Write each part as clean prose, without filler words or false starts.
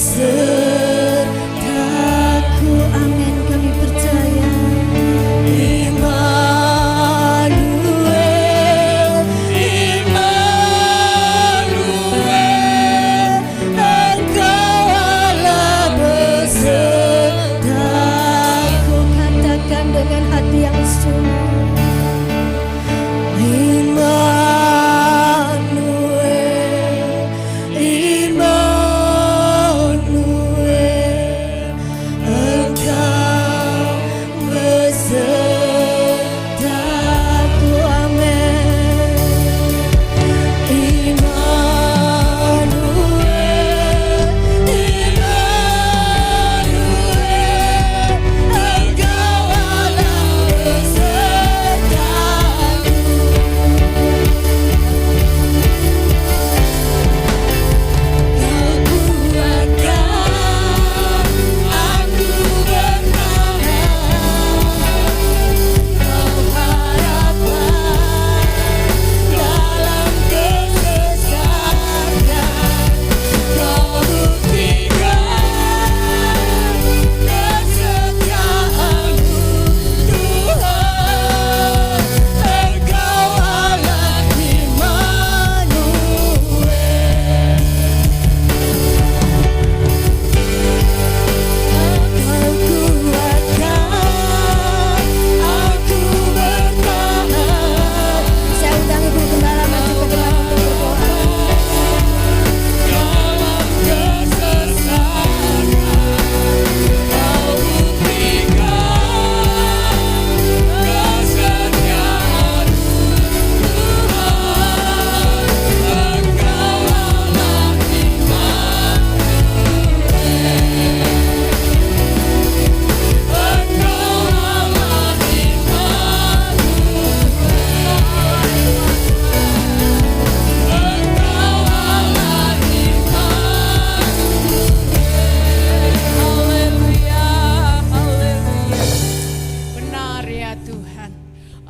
besertaku. Amin, kami percaya. Immanuel, Immanuel, Engkau Allah besertaku. Katakan dengan hati yang sungguh. Immanuel, Immanuel, Engkau besertaku. Amin. Immanuel, Immanuel, Engkau Allah besertaku.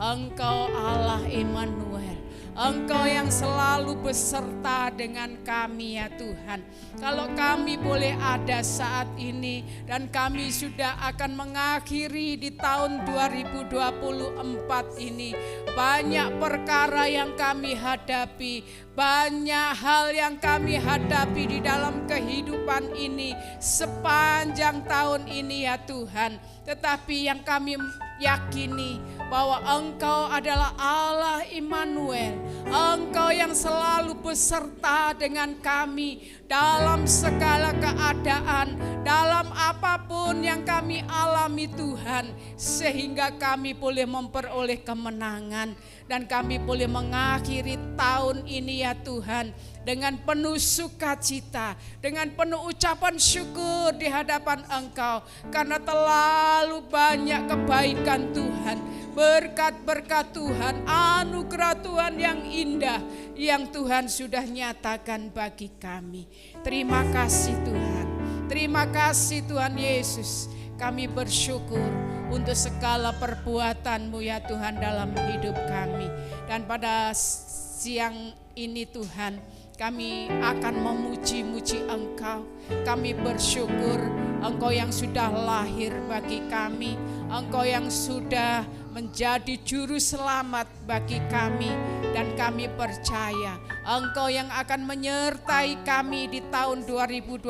Engkau Allah Immanuel, Engkau yang selalu beserta dengan kami ya Tuhan. Kalau kami boleh ada saat ini dan kami sudah akan mengakhiri di tahun 2024 ini, banyak perkara yang kami hadapi, banyak hal yang kami hadapi di dalam kehidupan ini sepanjang tahun ini ya Tuhan. Tetapi yang kami yakini bahwa Engkau adalah Allah Immanuel, Engkau yang selalu beserta dengan kami dalam segala keadaan, dalam apapun yang kami alami Tuhan, sehingga kami boleh memperoleh kemenangan dan kami boleh mengakhiri tahun ini ya Tuhan dengan penuh sukacita, dengan penuh ucapan syukur di hadapan Engkau, karena terlalu banyak kebaikan Tuhan, berkat-berkat Tuhan, anugerah Tuhan yang indah yang Tuhan sudah nyatakan bagi kami. Terima kasih Tuhan, terima kasih Tuhan Yesus. Kami bersyukur untuk segala perbuatan-Mu ya Tuhan dalam hidup kami. Dan pada siang ini Tuhan, kami akan memuji-muji Engkau. Kami bersyukur Engkau yang sudah lahir bagi kami, Engkau yang sudah menjadi juru selamat bagi kami, dan kami percaya Engkau yang akan menyertai kami di tahun 2025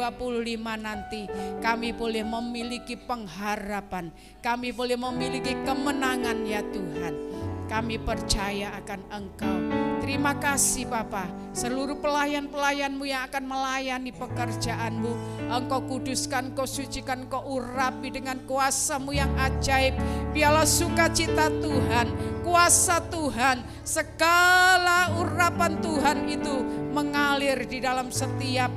nanti. Kami boleh memiliki pengharapan, kami boleh memiliki kemenangan ya Tuhan. Kami percaya akan Engkau. Terima kasih Bapa, seluruh pelayan-pelayan-Mu yang akan melayani pekerjaan-Mu, Engkau kuduskan, Kau sucikan, Kau urapi dengan kuasa-Mu yang ajaib. Biarlah sukacita Tuhan, kuasa Tuhan, segala urapan Tuhan itu mengalir di dalam setiap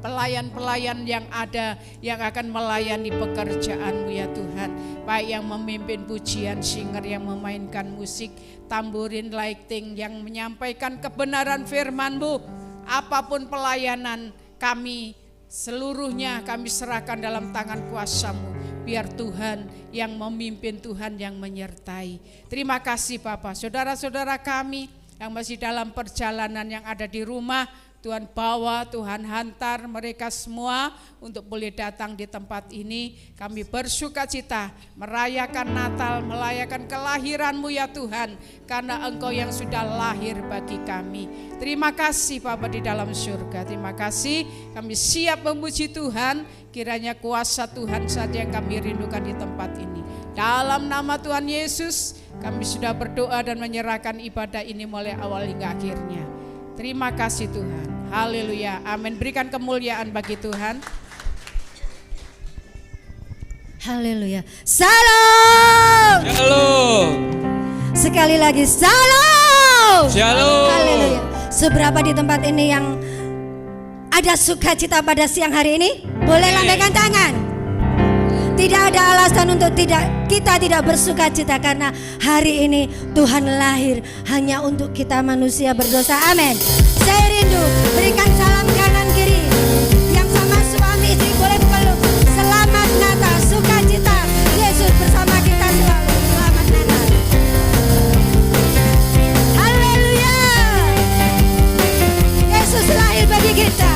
pelayan-pelayan yang ada, yang akan melayani pekerjaan-Mu ya Tuhan. Baik yang memimpin pujian, singer yang memainkan musik, tamburin, lighting, yang menyampaikan kebenaran firman-Mu. Apapun pelayanan kami, seluruhnya kami serahkan dalam tangan kuasa-Mu. Biar Tuhan yang memimpin, Tuhan yang menyertai. Terima kasih Bapak. Saudara-saudara kami yang masih dalam perjalanan, yang ada di rumah, Tuhan bawa, Tuhan hantar mereka semua untuk boleh datang di tempat ini. Kami bersuka cita merayakan Natal, merayakan kelahiran-Mu ya Tuhan, karena Engkau yang sudah lahir bagi kami. Terima kasih Bapa di dalam surga, terima kasih. Kami siap memuji Tuhan, kiranya kuasa Tuhan saja yang kami rindukan di tempat ini. Dalam nama Tuhan Yesus, kami sudah berdoa dan menyerahkan ibadah ini mulai awal hingga akhirnya. Terima kasih Tuhan. Haleluya, amin. Berikan kemuliaan bagi Tuhan. Haleluya. Salam. Shalom. Sekali lagi salam. Shalom. Haleluya. Seberapa di tempat ini yang ada sukacita pada siang hari ini? Boleh lambaikan tangan. Tidak ada alasan untuk kita tidak bersukacita, karena hari ini Tuhan lahir hanya untuk kita manusia berdosa. Amin. Saya rindu berikan salam kanan kiri. Yang sama suami istri boleh peluk. Selamat Natal, sukacita. Yesus bersama kita selalu. Selamat Natal. Haleluya. Yesus lahir bagi kita.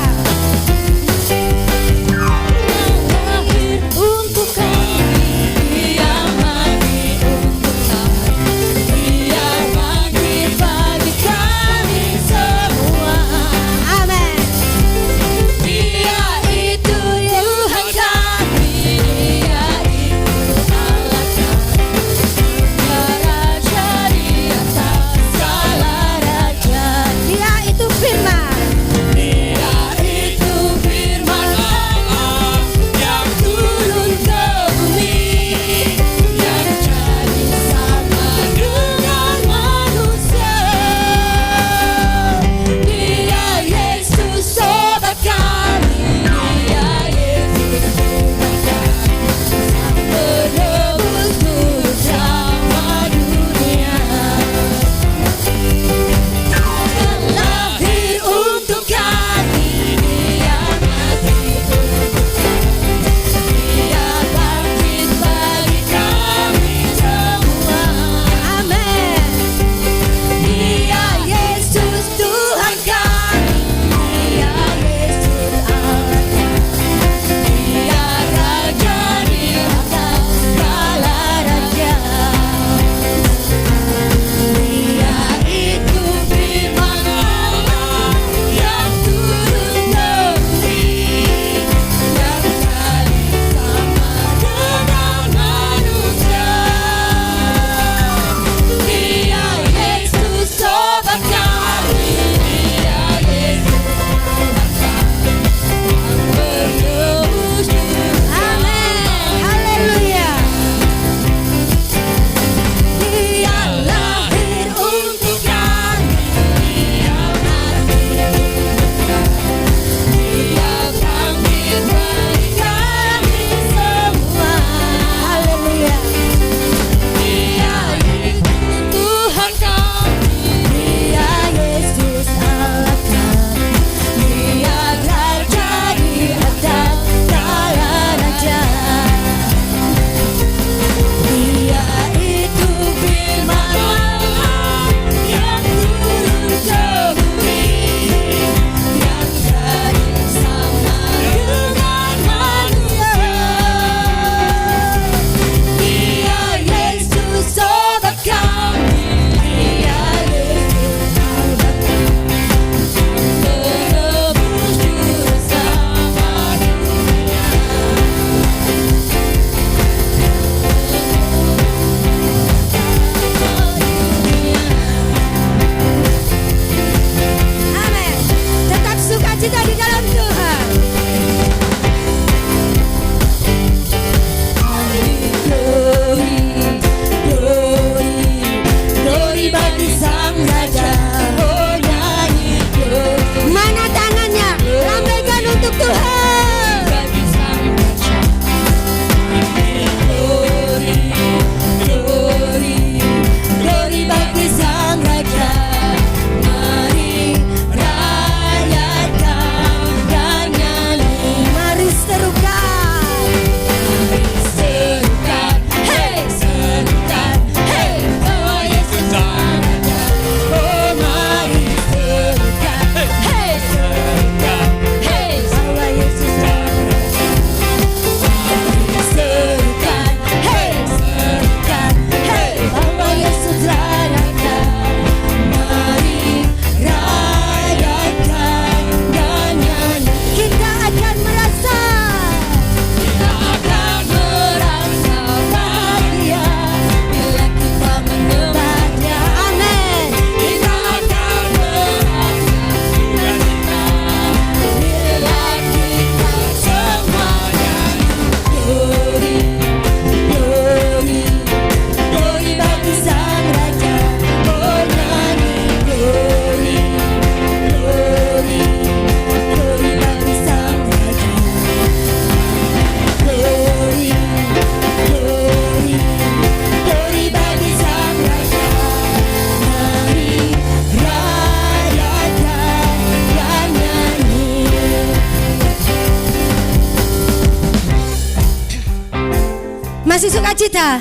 Masih sukacita?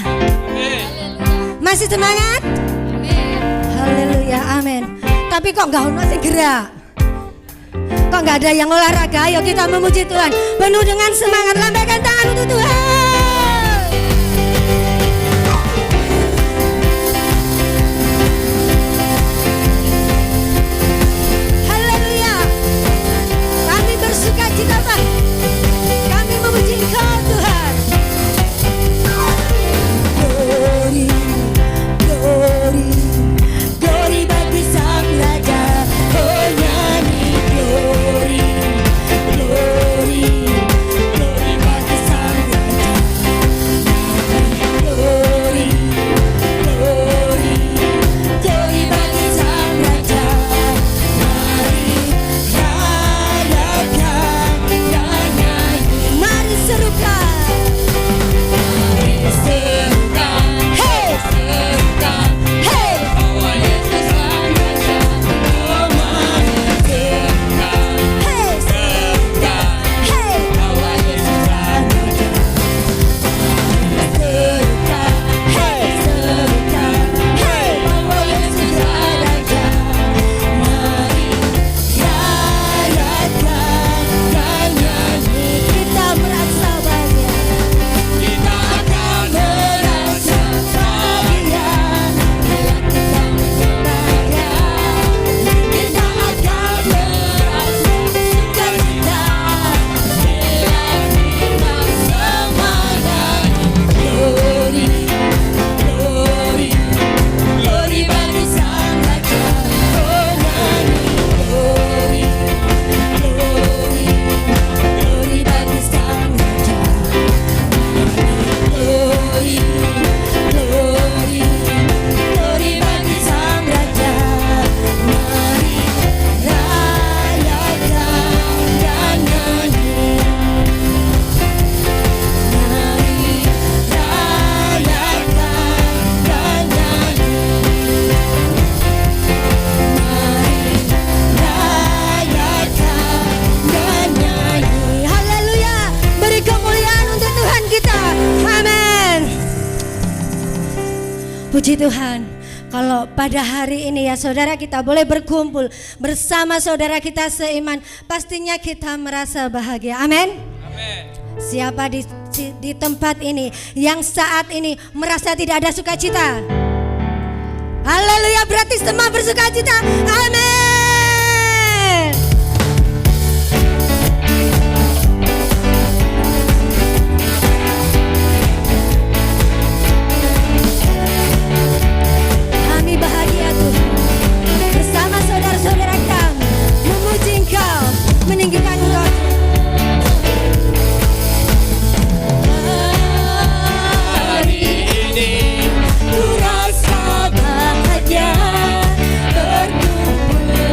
Masih semangat? Haleluya, amin. Tapi kok nggak ono sing gerak? Kok nggak ada yang olahraga? Ayo kita memuji Tuhan penuh dengan semangat. Lambaikan tangan untuk Tuhan. Haleluya. Kami bersukacita, Pak. Kami memuji Engkau, Tuhan. Glory, glory, glory bagi Sang Raja. Oh nyanyi glory, glory, glory bagi Sang Raja. Glory, glory, glory bagi Sang Raja. Mari rayakan dan nyanyi. Mari serukan. Puji Tuhan, kalau pada hari ini ya saudara kita boleh berkumpul bersama saudara kita seiman, pastinya kita merasa bahagia. Amin. Siapa di tempat ini yang saat ini merasa tidak ada sukacita? Haleluya, berarti semua bersukacita. Amin. Bahagia Tuhan bersama saudara-saudara kami memuji Engkau, meninggikan Engkau. Hari ini ku rasa bahagia berkumpul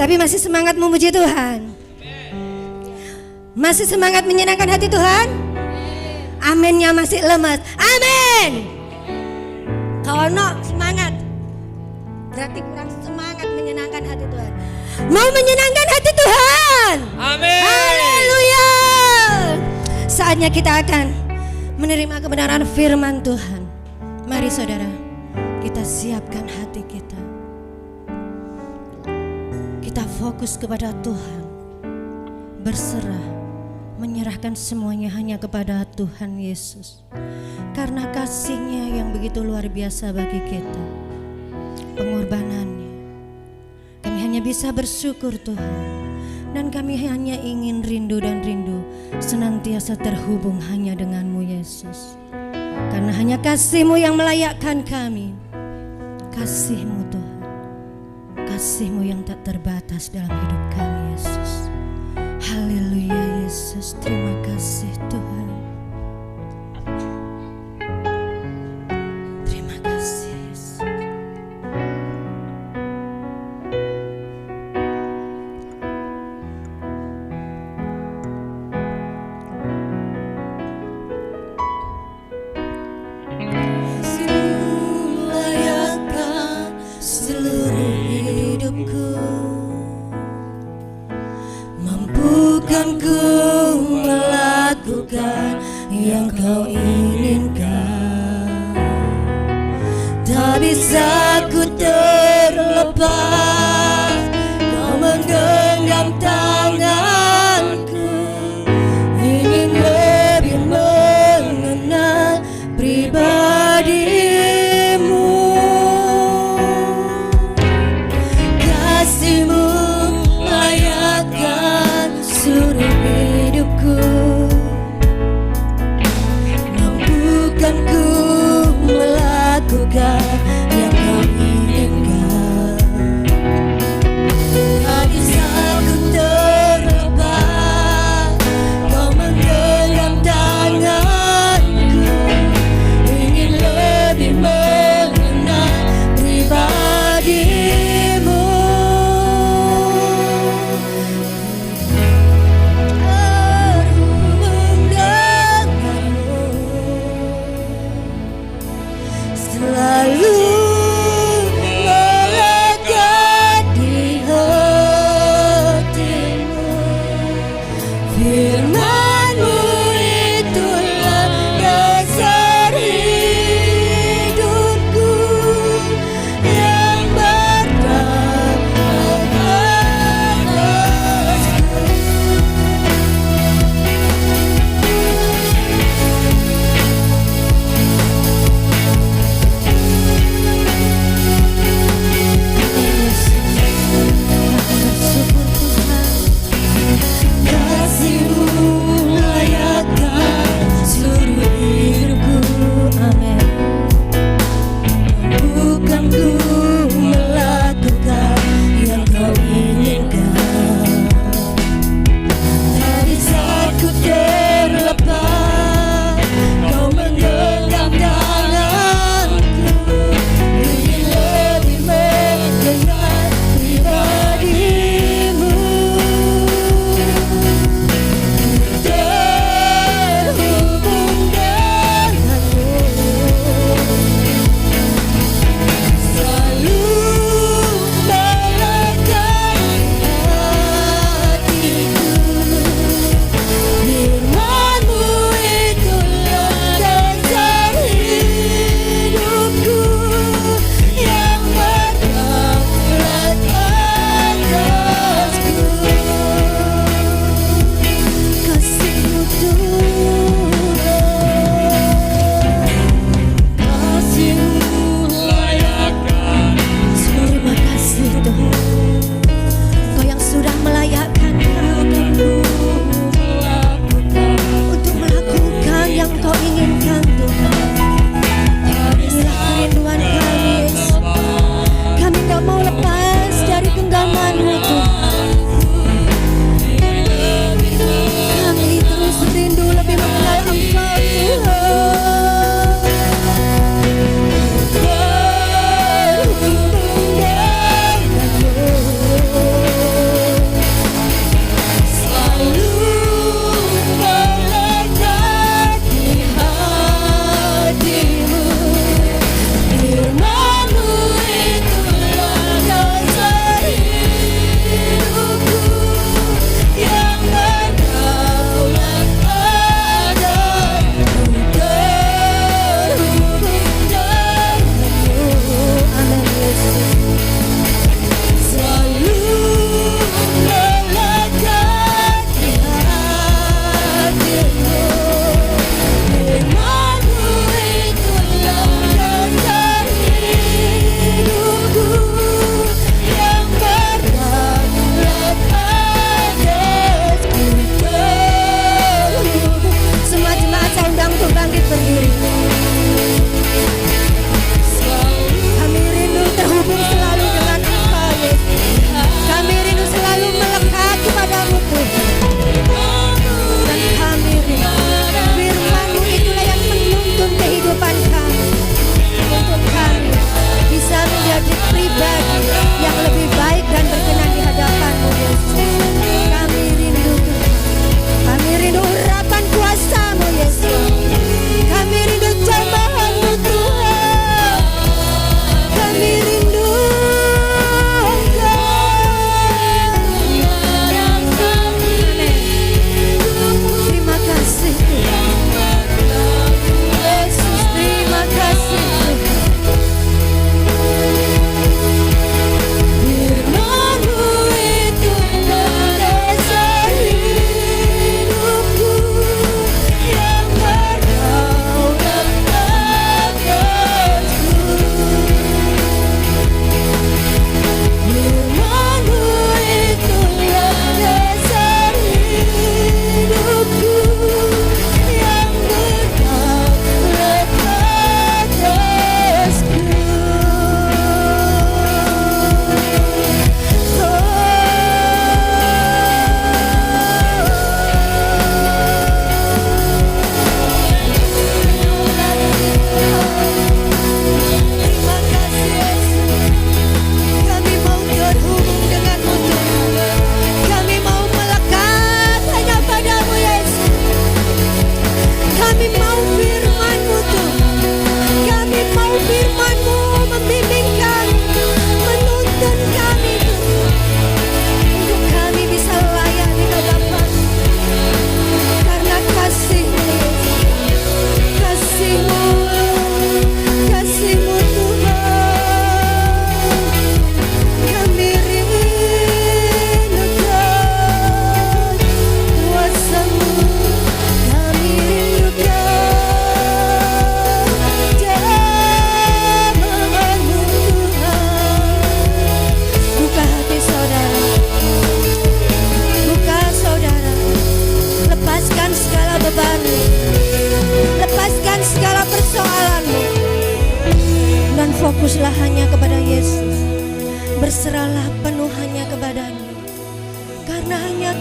Tapi masih semangat memuji Tuhan? Masih semangat menyenangkan hati Tuhan? Aminnya masih lemas. Amin. Kalau no semangat, berarti kurang semangat menyenangkan hati Tuhan. Mau menyenangkan hati Tuhan? Amin. Haleluya. Saatnya kita akan menerima kebenaran firman Tuhan. Mari saudara, kita siapkan hati kita. Kita fokus kepada Tuhan. Berserah, menyerahkan semuanya hanya kepada Tuhan Yesus. Karena kasih-Nya yang begitu luar biasa bagi kita, pengorbanannya, kami hanya bisa bersyukur Tuhan. Dan kami hanya ingin rindu senantiasa terhubung hanya denganmu Yesus. Karena hanya kasih-Mu yang melayakkan kami. Kasih-Mu Tuhan, kasih-Mu yang tak terbatas dalam hidup kami Yesus. Haleluya Yesus, terima kasih Tuhan. Terima kasih Yesus. Layakkan seluruh hidupku, mampukan ku melakukan yang Kau inginkan. Tak bisa ku terlepas, Kau menggenggam tanganku. Ingin lebih mengenal pribadi-Mu. Kasih-Mu layakkan seluruh hidupku, mampukan ku melakukan yang Kau inginkan.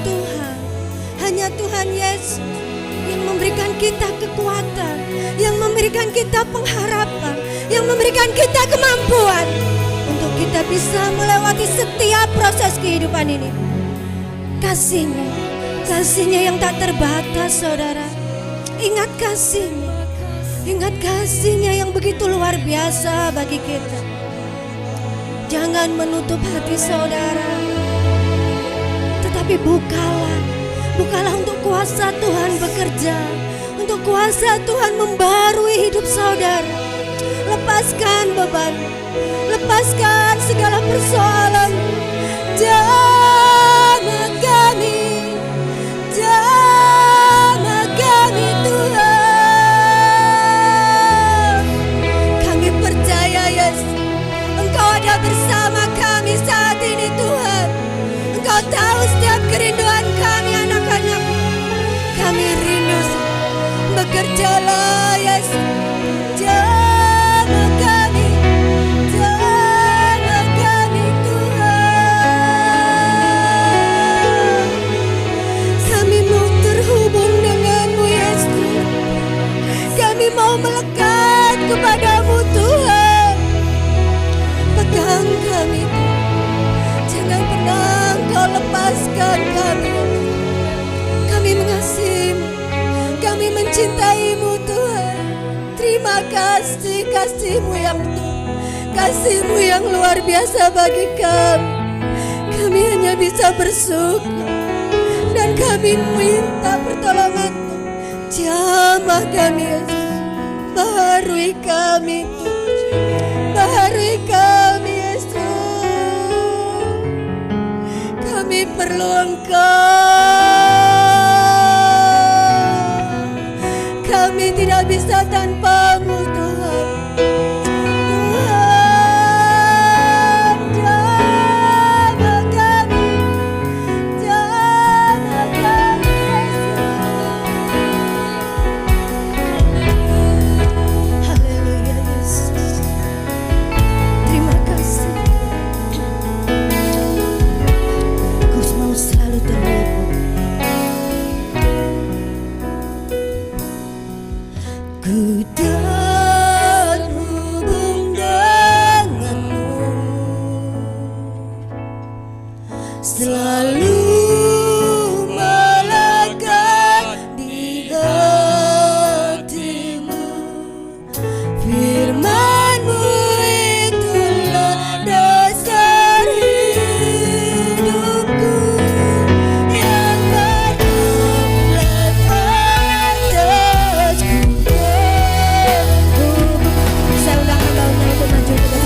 Tuhan. Hanya Tuhan Yesus yang memberikan kita kekuatan, yang memberikan kita pengharapan, yang memberikan kita kemampuan untuk kita bisa melewati setiap proses kehidupan ini. Kasih-Nya, kasih-Nya yang tak terbatas, saudara. Ingat kasih-Nya, ingat kasih-Nya yang begitu luar biasa bagi kita. Jangan menutup hati saudara, tetapi bukalah untuk kuasa Tuhan bekerja, untuk kuasa Tuhan membarui hidup saudara. Lepaskan beban, lepaskan segala persoalan. Jamah kami, jamah kami Tuhan. Kami percaya Yesus, Engkau ada bersama kami saat ini Tuhan. Engkau tahu setiap kerinduan kami anak-anak. Kami rindu, bekerjalah Yesus. Jamah kami, jamah kami Tuhan. Kami mau terhubung denganmu Yesus. Kami mau melekat kepadamu Tuhan. Pegang kami Tuhan. Jangan pernah Engkau lepaskan kami. Kami mengasihimu, kami mencintaimu Tuhan. Terima kasih kasih-Mu yang kasih-Mu yang luar biasa bagi kami. Kami hanya bisa bersyukur dan kami minta pertolongan-Mu. Jamah kami Yesus, baharui kami Tuhan, baharui kami Yesus. Kami perlu Engkau. Kami tidak bisa tanpa-Mu Tuhan. Tuhan, jamah kami, jamah kami Yesus. Haleluya Yesus. Terima kasih. Ku mau selalu terhubung. Ku terhubung denganmu, selalu melekat di hatimu. Firman-Mu itulah dasar hidupku yang berdaulat atasku. Saya undang hamba-Nya untuk maju ke depan.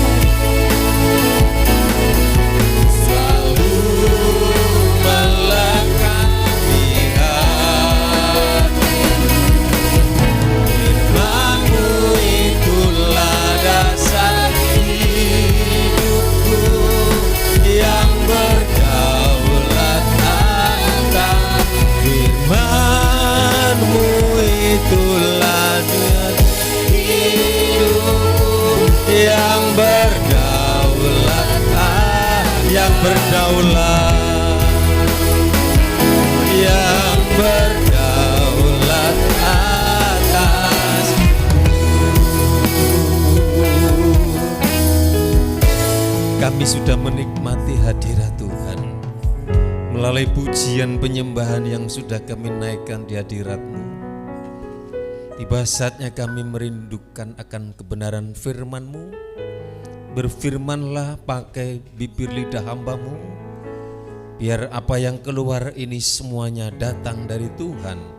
yang berdaulat atas. Kami sudah menikmati hadirat Tuhan melalui pujian penyembahan yang sudah kami naikkan di hadirat-Mu. Tiba saatnya kami merindukan akan kebenaran firman-Mu. Berfirmanlah pakai bibir lidah hamba-Mu, biar apa yang keluar ini semuanya datang dari Tuhan.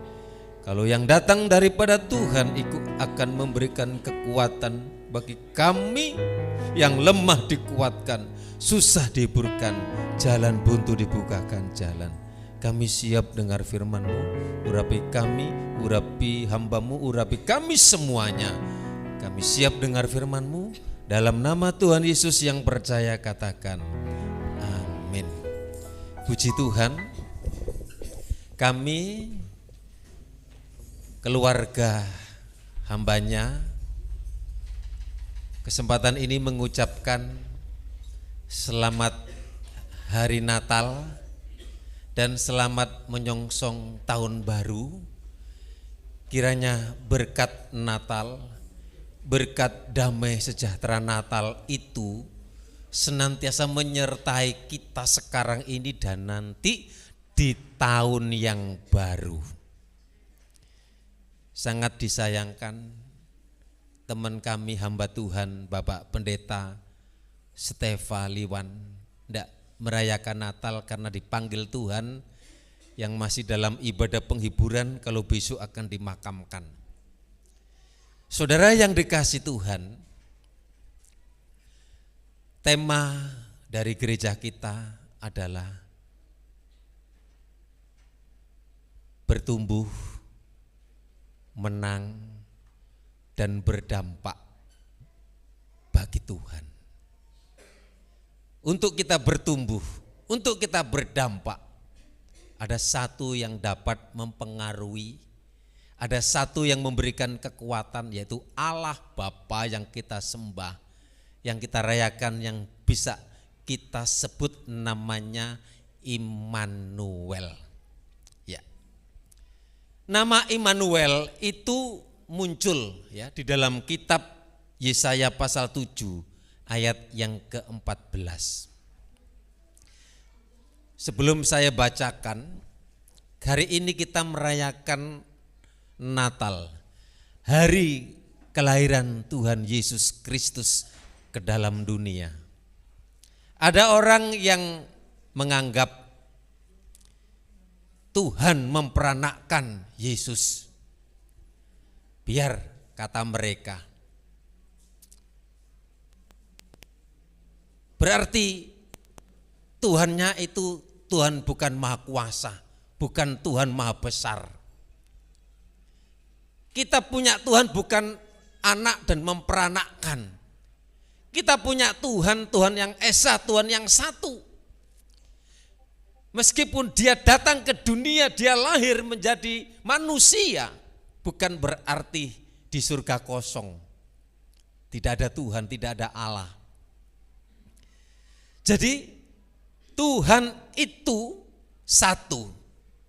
Kalau yang datang daripada Tuhan itu akan memberikan kekuatan bagi kami yang lemah dikuatkan, susah dihiburkan, jalan buntu dibukakan jalan. Kami siap dengar firman-Mu, urapi kami, urapi hamba-Mu, urapi kami semuanya. Kami siap dengar firman-Mu. Dalam nama Tuhan Yesus yang percaya katakan amin. Puji Tuhan, kami keluarga hamba-Nya kesempatan ini mengucapkan selamat hari Natal dan selamat menyongsong tahun baru. Kiranya berkat Natal, berkat damai sejahtera Natal itu senantiasa menyertai kita sekarang ini dan nanti di tahun yang baru. Sangat disayangkan teman kami hamba Tuhan Bapak Pendeta Stefa Liwan tidak merayakan Natal karena dipanggil Tuhan yang masih dalam ibadah penghiburan kalau besok akan dimakamkan. Saudara yang dikasihi Tuhan, tema dari gereja kita adalah bertumbuh, menang, dan berdampak bagi Tuhan. Untuk kita bertumbuh, untuk kita berdampak, ada satu yang dapat mempengaruhi, ada satu yang memberikan kekuatan, yaitu Allah Bapa yang kita sembah, yang kita rayakan, yang bisa kita sebut namanya Immanuel. Ya. Nama Immanuel itu muncul ya di dalam kitab Yesaya pasal 7 ayat yang ke-14. Sebelum saya bacakan, hari ini kita merayakan Natal, hari kelahiran Tuhan Yesus Kristus ke dalam dunia. Ada orang yang menganggap Tuhan memperanakkan Yesus. Biar kata mereka, berarti Tuhannya itu Tuhan bukan maha kuasa, bukan Tuhan maha besar. Kita punya Tuhan bukan anak dan memperanakkan. Kita punya Tuhan, Tuhan yang esa, Tuhan yang satu. Meskipun dia datang ke dunia, dia lahir menjadi manusia, bukan berarti di surga kosong. Tidak ada Tuhan, tidak ada Allah. Jadi Tuhan itu satu,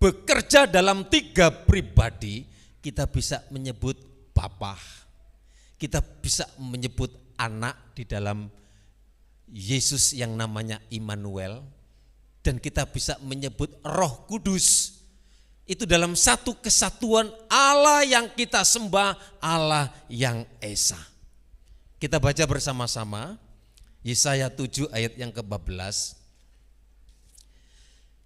bekerja dalam 3 pribadi. Kita bisa menyebut Bapa, kita bisa menyebut anak di dalam Yesus yang namanya Immanuel, dan kita bisa menyebut Roh Kudus. Itu dalam satu kesatuan Allah yang kita sembah, Allah yang esa. Kita baca bersama-sama Yesaya 7 ayat yang ke-14.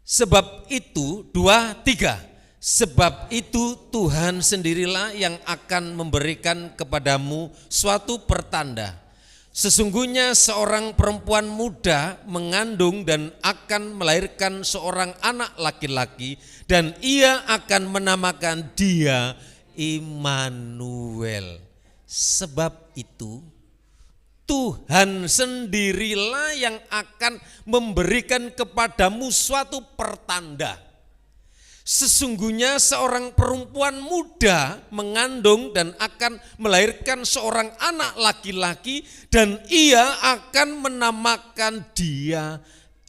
Sebab itu 2, 3. Sebab itu Tuhan sendirilah yang akan memberikan kepadamu suatu pertanda. Sesungguhnya seorang perempuan muda mengandung dan akan melahirkan seorang anak laki-laki, dan ia akan menamakan dia Immanuel. Sebab itu Tuhan sendirilah yang akan memberikan kepadamu suatu pertanda. Sesungguhnya seorang perempuan muda mengandung dan akan melahirkan seorang anak laki-laki, dan ia akan menamakan dia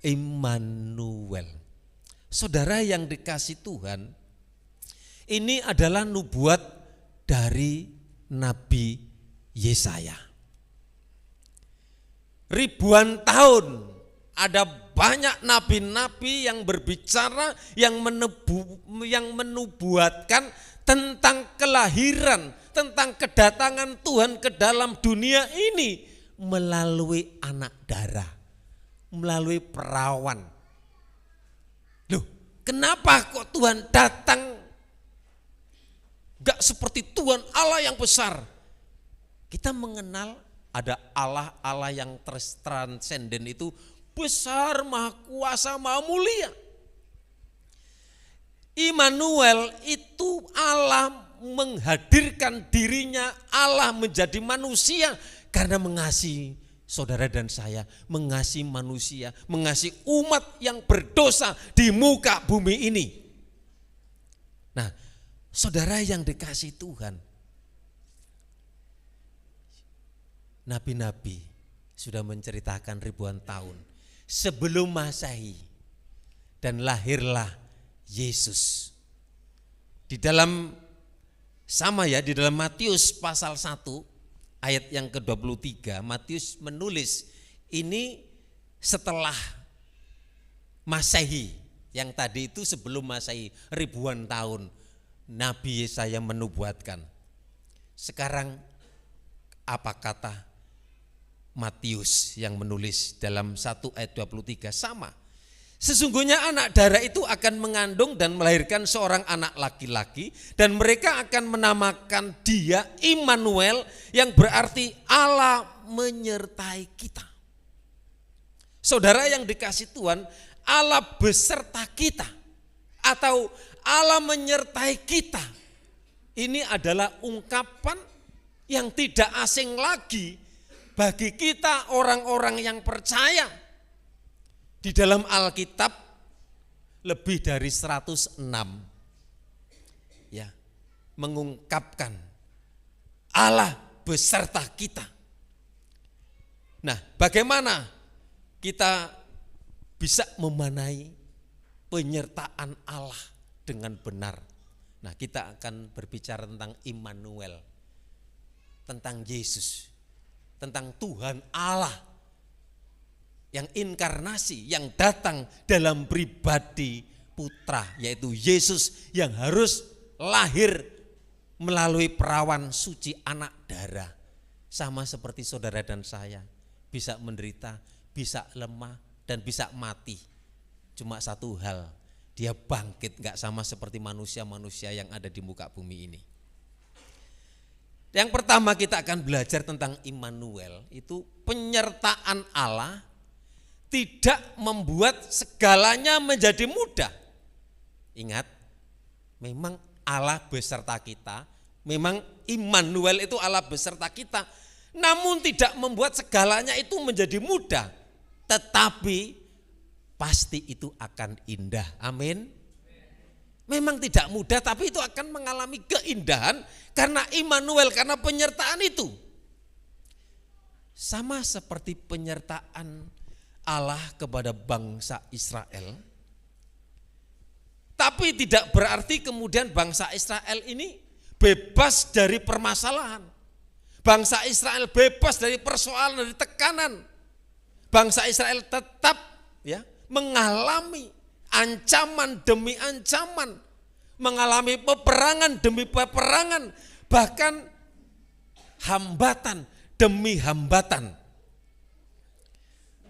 Immanuel. Saudara yang dikasihi Tuhan, ini adalah nubuat dari Nabi Yesaya. Ribuan tahun ada banyak nabi-nabi yang berbicara, yang menubuatkan tentang kelahiran, tentang kedatangan Tuhan ke dalam dunia ini melalui anak darah, melalui perawan. Loh, kenapa kok Tuhan datang gak seperti Tuhan Allah yang besar? Kita mengenal ada Allah yang transenden itu besar, maha kuasa, maha mulia. Immanuel itu Allah menghadirkan dirinya, Allah menjadi manusia karena mengasihi saudara dan saya, mengasihi manusia, mengasihi umat yang berdosa di muka bumi ini. Nah, saudara yang dikasihi Tuhan, nabi-nabi sudah menceritakan ribuan tahun sebelum Masehi, dan lahirlah Yesus. Di dalam di dalam Matius pasal 1 ayat yang ke-23, Matius menulis ini setelah Masehi, yang tadi itu sebelum Masehi ribuan tahun Nabi Yesaya menubuatkan. Sekarang apa kata Matius yang menulis dalam 1 ayat 23? Sama. Sesungguhnya anak darah itu akan mengandung dan melahirkan seorang anak laki-laki, dan mereka akan menamakan dia Immanuel, yang berarti Allah menyertai kita. Saudara yang dikasih Tuhan, Allah beserta kita atau Allah menyertai kita. Ini adalah ungkapan yang tidak asing lagi bagi kita orang-orang yang percaya. Di dalam Alkitab lebih dari 106 ya mengungkapkan Allah beserta kita. Nah, bagaimana kita bisa memanai penyertaan Allah dengan benar? Nah, kita akan berbicara tentang Immanuel, tentang Yesus, tentang Tuhan Allah yang inkarnasi, yang datang dalam pribadi putra, yaitu Yesus yang harus lahir melalui perawan suci anak darah. Sama seperti saudara dan saya, bisa menderita, bisa lemah, dan bisa mati. Cuma satu hal, dia bangkit, gak sama seperti manusia-manusia yang ada di muka bumi ini. Yang pertama kita akan belajar tentang Immanuel, itu penyertaan Allah tidak membuat segalanya menjadi mudah. Ingat, memang Allah beserta kita, memang Immanuel itu Allah beserta kita, namun tidak membuat segalanya itu menjadi mudah, tetapi pasti itu akan indah. Amin. Memang tidak mudah, tapi itu akan mengalami keindahan karena Immanuel, karena penyertaan itu. Sama seperti penyertaan Allah kepada bangsa Israel, tapi tidak berarti kemudian bangsa Israel ini bebas dari permasalahan. Bangsa Israel bebas dari persoalan, dari tekanan. Bangsa Israel tetap mengalami ancaman demi ancaman, mengalami peperangan demi peperangan, bahkan hambatan demi hambatan.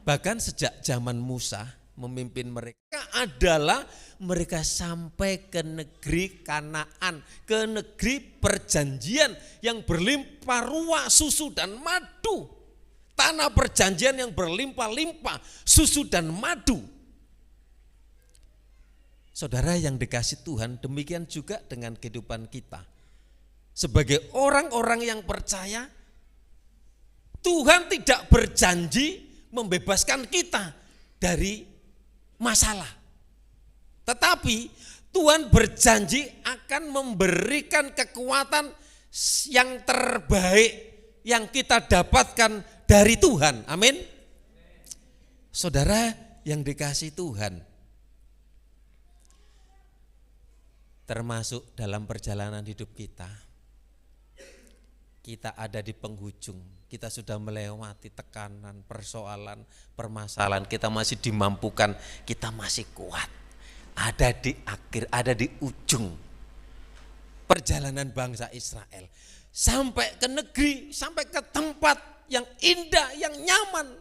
Bahkan sejak zaman Musa memimpin mereka adalah mereka sampai ke negeri Kanaan, ke negeri perjanjian yang berlimpah ruah susu dan madu. Tanah perjanjian yang berlimpah-limpah susu dan madu. Saudara yang dikasih Tuhan, demikian juga dengan kehidupan kita. Sebagai orang-orang yang percaya, Tuhan tidak berjanji membebaskan kita dari masalah. Tetapi Tuhan berjanji akan memberikan kekuatan yang terbaik yang kita dapatkan dari Tuhan. Amin. Saudara yang dikasih Tuhan, termasuk dalam perjalanan hidup kita, kita ada di penghujung. Kita sudah melewati tekanan, persoalan, permasalahan, kita masih dimampukan, kita masih kuat. Ada di akhir, ada di ujung perjalanan bangsa Israel. Sampai ke negeri, sampai ke tempat yang indah, yang nyaman.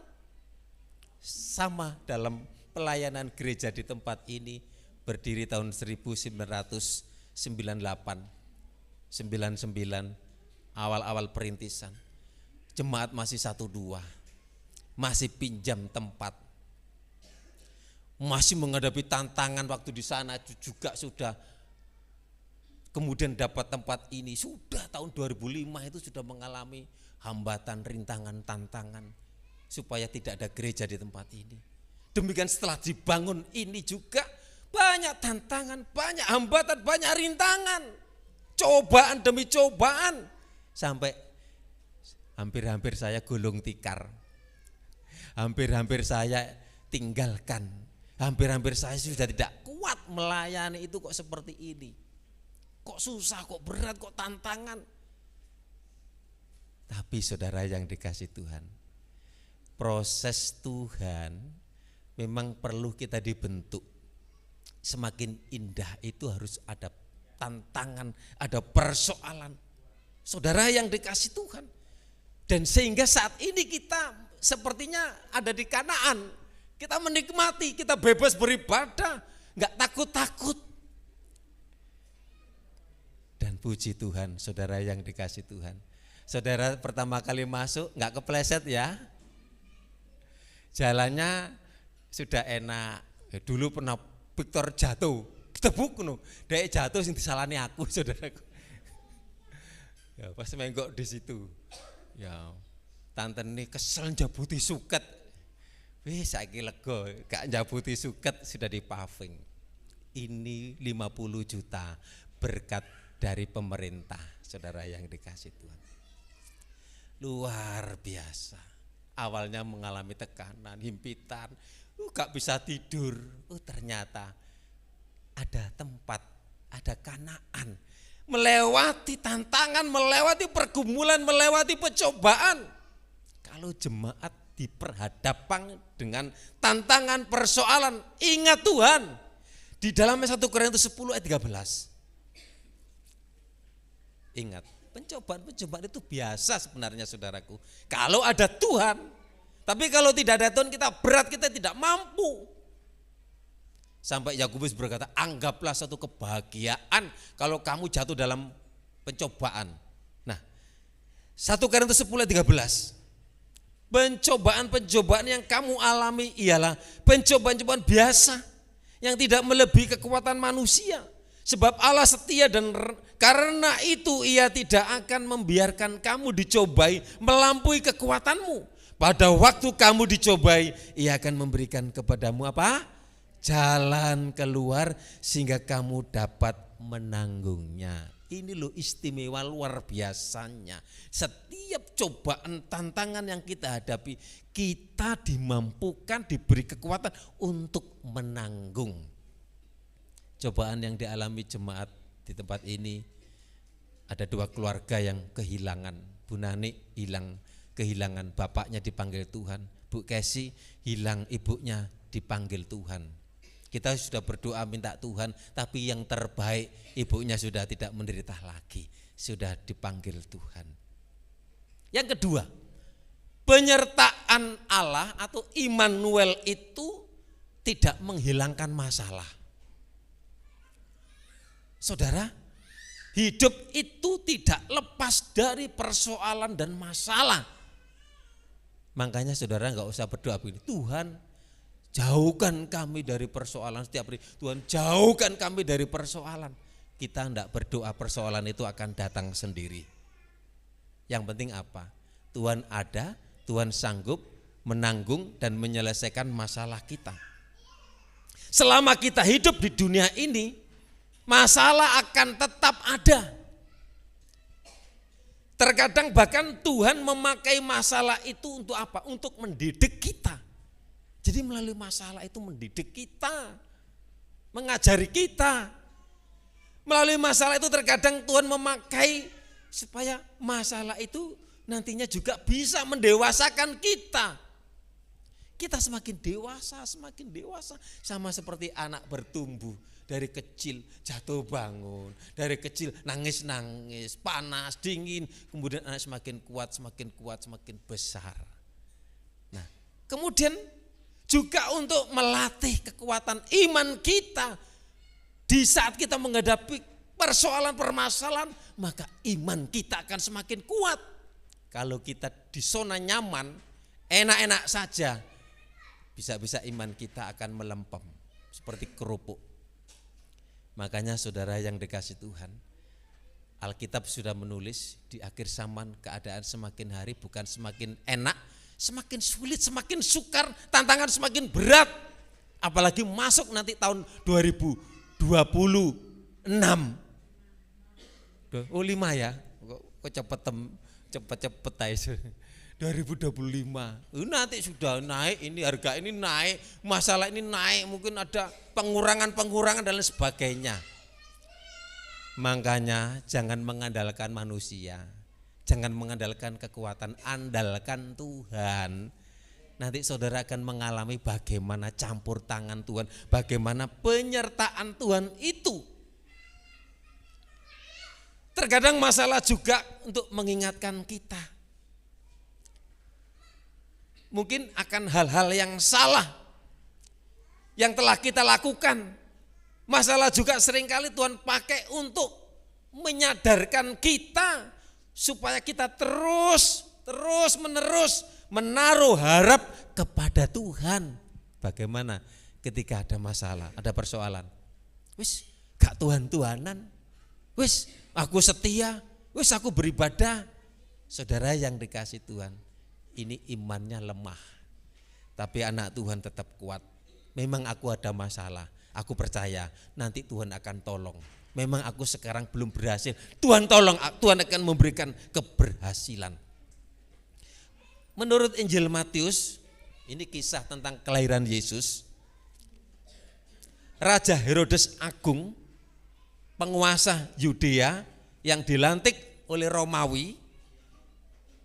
Sama dalam pelayanan gereja di tempat ini, berdiri tahun 1998, 99, awal-awal perintisan. Jemaat masih 1-2, masih pinjam tempat, masih menghadapi tantangan waktu di sana juga sudah. Kemudian dapat tempat ini, sudah tahun 2005 itu sudah mengalami hambatan, rintangan, tantangan supaya tidak ada gereja di tempat ini. Demikian setelah dibangun ini juga banyak tantangan, banyak hambatan, banyak rintangan, cobaan demi cobaan, sampai hampir-hampir saya gulung tikar, hampir-hampir saya tinggalkan Hampir-hampir saya sudah tidak kuat melayani itu, kok seperti ini. Kok susah, kok berat, kok tantangan. Tapi saudara yang dikasih Tuhan, proses Tuhan memang perlu kita dibentuk. Semakin indah itu harus ada tantangan, ada persoalan. Saudara yang dikasih Tuhan. Dan sehingga saat ini kita sepertinya ada di Kanaan. Kita menikmati, kita bebas beribadah, enggak takut-takut. Dan puji Tuhan, saudara yang dikasih Tuhan. Saudara pertama kali masuk enggak kepleset ya. Jalannya sudah enak. Dulu pernah Victor jatuh, tebuk no. Dek jatuh sing disalani aku, saudaraku. Ya pas menggok di situ. Ya, tante ini kesel njabuti suket. Wis saiki lega, gak njabuti suket, sudah dipaving. Ini 50 juta berkat dari pemerintah, saudara yang dikasih Tuhan. Luar biasa. Awalnya mengalami tekanan, himpitan, gak bisa tidur. Ternyata ada tempat, ada Kanaan. Melewati tantangan, melewati pergumulan, melewati pencobaan. Kalau jemaat diperhadapkan dengan tantangan, persoalan, ingat Tuhan. Di dalam 1 Korintus 10 ayat 13. Ingat, pencobaan-pencobaan itu biasa sebenarnya saudaraku. Kalau ada Tuhan, tapi kalau tidak ada Tuhan kita berat, kita tidak mampu. Sampai Yakobus berkata, anggaplah satu kebahagiaan kalau kamu jatuh dalam pencobaan. Nah, 1 Korintus 10 ayat 13. Pencobaan-pencobaan yang kamu alami ialah pencobaan-pencobaan biasa yang tidak melebihi kekuatan manusia. Sebab Allah setia dan karena itu Ia tidak akan membiarkan kamu dicobai melampaui kekuatanmu. Pada waktu kamu dicobai, Ia akan memberikan kepadamu apa? Jalan keluar sehingga kamu dapat menanggungnya. Ini loh istimewa luar biasanya. Setiap cobaan, tantangan yang kita hadapi, kita dimampukan, diberi kekuatan untuk menanggung. Cobaan yang dialami jemaat di tempat ini, ada 2 keluarga yang kehilangan. Bu Nani kehilangan bapaknya dipanggil Tuhan. Bu Kesi hilang ibunya dipanggil Tuhan. Kita sudah berdoa minta Tuhan, tapi yang terbaik ibunya sudah tidak menderita lagi, sudah dipanggil Tuhan. Yang kedua, penyertaan Allah atau Immanuel itu tidak menghilangkan masalah. Saudara, hidup itu tidak lepas dari persoalan dan masalah. Makanya saudara enggak usah berdoa begini, Tuhan jauhkan kami dari persoalan setiap hari. Tuhan jauhkan kami dari persoalan. Kita tidak berdoa persoalan itu akan datang sendiri. Yang penting apa? Tuhan ada, Tuhan sanggup menanggung dan menyelesaikan masalah kita. Selama kita hidup di dunia ini, masalah akan tetap ada. Terkadang bahkan Tuhan memakai masalah itu untuk apa? Untuk mendidik kita. Jadi melalui masalah itu mendidik kita, mengajari kita. Melalui masalah itu terkadang Tuhan memakai supaya masalah itu nantinya juga bisa mendewasakan kita. Kita semakin dewasa, sama seperti anak bertumbuh. Dari kecil jatuh bangun, dari kecil nangis-nangis, panas, dingin, kemudian anak semakin kuat, semakin besar. Nah, kemudian juga untuk melatih kekuatan iman kita di saat kita menghadapi persoalan permasalahan, maka iman kita akan semakin kuat. Kalau kita di zona nyaman, enak-enak saja, bisa-bisa iman kita akan melempem seperti kerupuk. Makanya saudara yang dikasih Tuhan, Alkitab sudah menulis di akhir zaman keadaan semakin hari bukan semakin enak, semakin sulit, semakin sukar, tantangan semakin berat. Apalagi masuk nanti tahun 2026. Oh 5 ya, kok cepet aja. 2025. Nanti sudah naik, ini harga ini naik, masalah ini naik, mungkin ada pengurangan dan lain sebagainya. Makanya jangan mengandalkan manusia, jangan mengandalkan kekuatan, andalkan Tuhan. Nanti saudara akan mengalami bagaimana campur tangan Tuhan, bagaimana penyertaan Tuhan itu. Terkadang masalah juga untuk mengingatkan kita. Mungkin akan hal-hal yang salah yang telah kita lakukan. Masalah juga seringkali Tuhan pakai untuk menyadarkan kita supaya kita terus menerus menaruh harap kepada Tuhan. Bagaimana ketika ada masalah, ada persoalan? Wis gak Tuhan-Tuhanan. Wis aku setia, wis aku beribadah. Saudara yang dikasih Tuhan, ini imannya lemah. Tapi anak Tuhan tetap kuat. Memang aku ada masalah, aku percaya nanti Tuhan akan tolong. Memang aku sekarang belum berhasil, Tuhan tolong, Tuhan akan memberikan keberhasilan. Menurut Injil Matius, ini kisah tentang kelahiran Yesus. Raja Herodes Agung, penguasa Yudea yang dilantik oleh Romawi,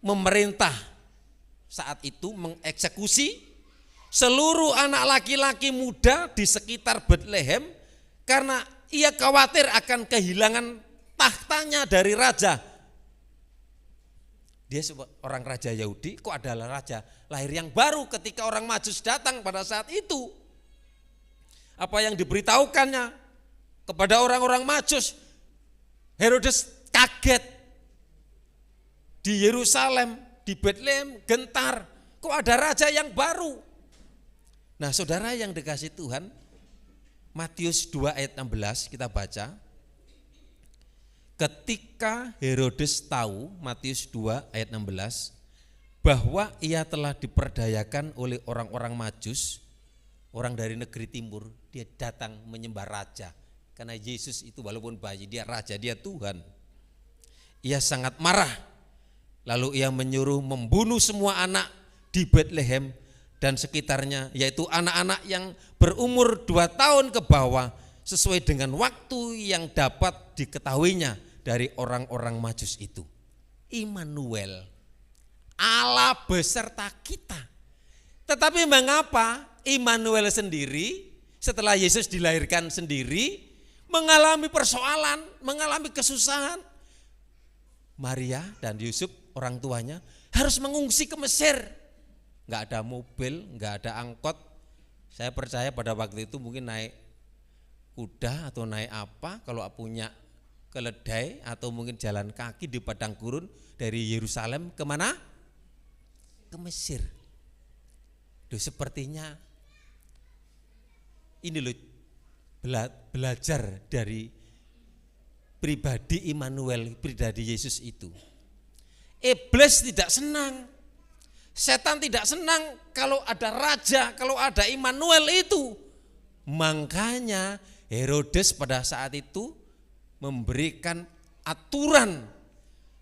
memerintah saat itu mengeksekusi seluruh anak laki-laki muda di sekitar Bethlehem karena ia khawatir akan kehilangan tahtanya dari raja. Dia orang raja Yahudi, kok adalah raja lahir yang baru ketika orang Majus datang pada saat itu. Apa yang diberitahukannya kepada orang-orang Majus, Herodes kaget. Di Yerusalem, di Bethlehem gentar, kok ada raja yang baru. Nah saudara yang dikasih Tuhan, Matius 2 ayat 16 kita baca. Ketika Herodes tahu, Matius 2 ayat 16, bahwa ia telah diperdayakan oleh orang-orang Majus, orang dari negeri timur, dia datang menyembah raja. Karena Yesus itu walaupun bayi, dia raja, dia Tuhan. Ia sangat marah, lalu ia menyuruh membunuh semua anak di Bethlehem dan sekitarnya, yaitu anak-anak yang berumur 2 tahun ke bawah, sesuai dengan waktu yang dapat diketahuinya dari orang-orang Majus itu. Immanuel, Allah beserta kita. Tetapi mengapa Immanuel sendiri setelah Yesus dilahirkan sendiri mengalami persoalan, mengalami kesusahan? Maria dan Yusuf orang tuanya harus mengungsi ke Mesir. Enggak ada mobil, enggak ada angkot. Saya percaya pada waktu itu mungkin naik kuda atau naik apa, kalau punya keledai atau mungkin jalan kaki di padang gurun dari Yerusalem kemana? Ke Mesir. Duh, sepertinya ini loh belajar dari pribadi Immanuel, pribadi Yesus itu. Iblis tidak senang, setan tidak senang kalau ada raja, kalau ada Immanuel itu. Makanya Herodes pada saat itu memberikan aturan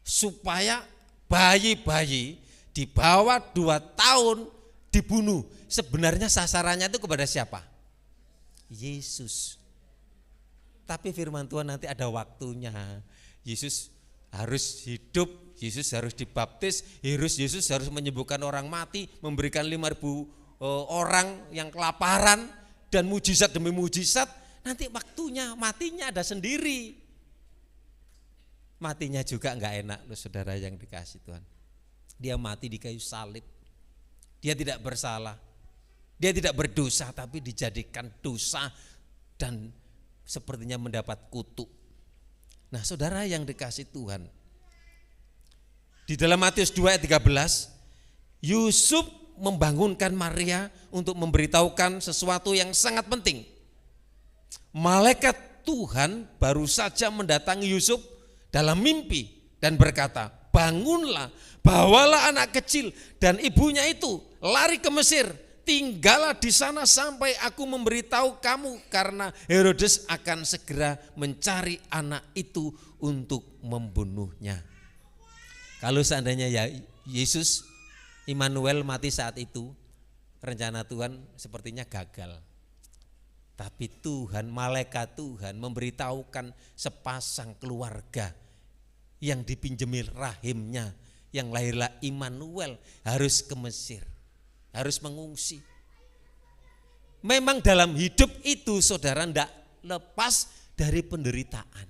supaya bayi-bayi di bawah 2 tahun dibunuh. Sebenarnya sasarannya itu kepada siapa? Yesus. Tapi firman Tuhan nanti ada waktunya. Yesus harus hidup, Yesus harus dibaptis, Yesus harus menyembuhkan orang mati, memberikan 5.000 orang yang kelaparan, dan mujizat demi mujizat. Nanti waktunya, matinya ada sendiri. Matinya juga enggak enak loh saudara yang dikasih Tuhan. Dia mati di kayu salib. Dia tidak bersalah. Dia tidak berdosa, tapi dijadikan dosa dan sepertinya mendapat kutuk. Nah saudara yang dikasih Tuhan, di dalam Matius 2 ayat 13, Yusuf membangunkan Maria untuk memberitahukan sesuatu yang sangat penting. Malaikat Tuhan baru saja mendatangi Yusuf dalam mimpi dan berkata, bangunlah, bawalah anak kecil dan ibunya itu, lari ke Mesir, tinggallah di sana sampai aku memberitahu kamu, karena Herodes akan segera mencari anak itu untuk membunuhnya. Kalau seandainya ya Yesus Immanuel mati saat itu, rencana Tuhan sepertinya gagal. Tapi Tuhan, malaikat Tuhan memberitahukan sepasang keluarga yang dipinjemi rahimnya, yang lahirlah Immanuel, harus ke Mesir, harus mengungsi. Memang dalam hidup itu saudara tidak lepas dari penderitaan,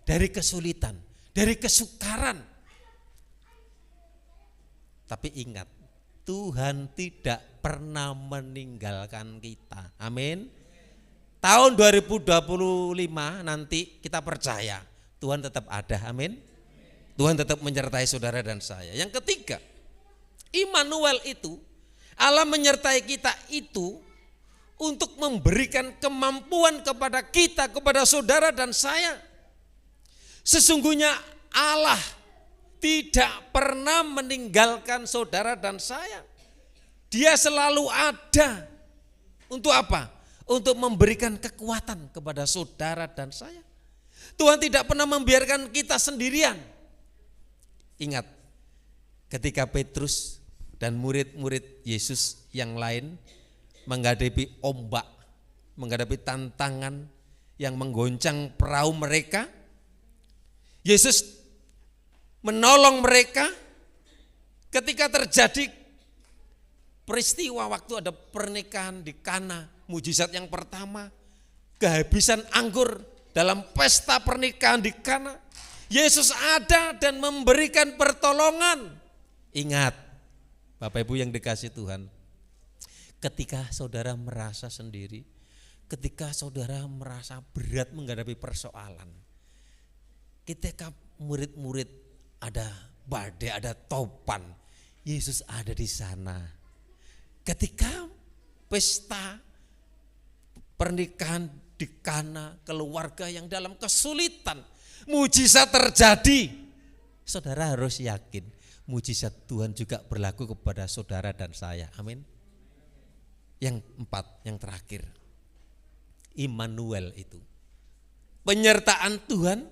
dari kesulitan, dari kesukaran. Tapi ingat, Tuhan tidak pernah meninggalkan kita. Amin. Tahun 2025 nanti kita percaya Tuhan tetap ada. Amin. Tuhan tetap menyertai saudara dan saya. Yang ketiga, Immanuel itu, Allah menyertai kita itu untuk memberikan kemampuan kepada kita, kepada saudara dan saya. Sesungguhnya Allah tidak pernah meninggalkan saudara dan saya. Dia selalu ada. Untuk apa? Untuk memberikan kekuatan kepada saudara dan saya. Tuhan tidak pernah membiarkan kita sendirian. Ingat, ketika Petrus dan murid-murid Yesus yang lain menghadapi ombak, menghadapi tantangan yang menggoncang perahu mereka, Yesus menolong mereka ketika terjadi peristiwa waktu ada pernikahan di Kana, mujizat yang pertama, kehabisan anggur dalam pesta pernikahan di Kana. Yesus ada dan memberikan pertolongan. Ingat, Bapak Ibu yang dikasih Tuhan, ketika saudara merasa sendiri, ketika saudara merasa berat menghadapi persoalan, ketika murid-murid ada badai, ada topan, Yesus ada di sana. Ketika pesta pernikahan di Kana, keluarga yang dalam kesulitan, mujizat terjadi. Saudara harus yakin, mujizat Tuhan juga berlaku kepada saudara dan saya. Amin. Yang empat, yang terakhir, Immanuel itu, penyertaan Tuhan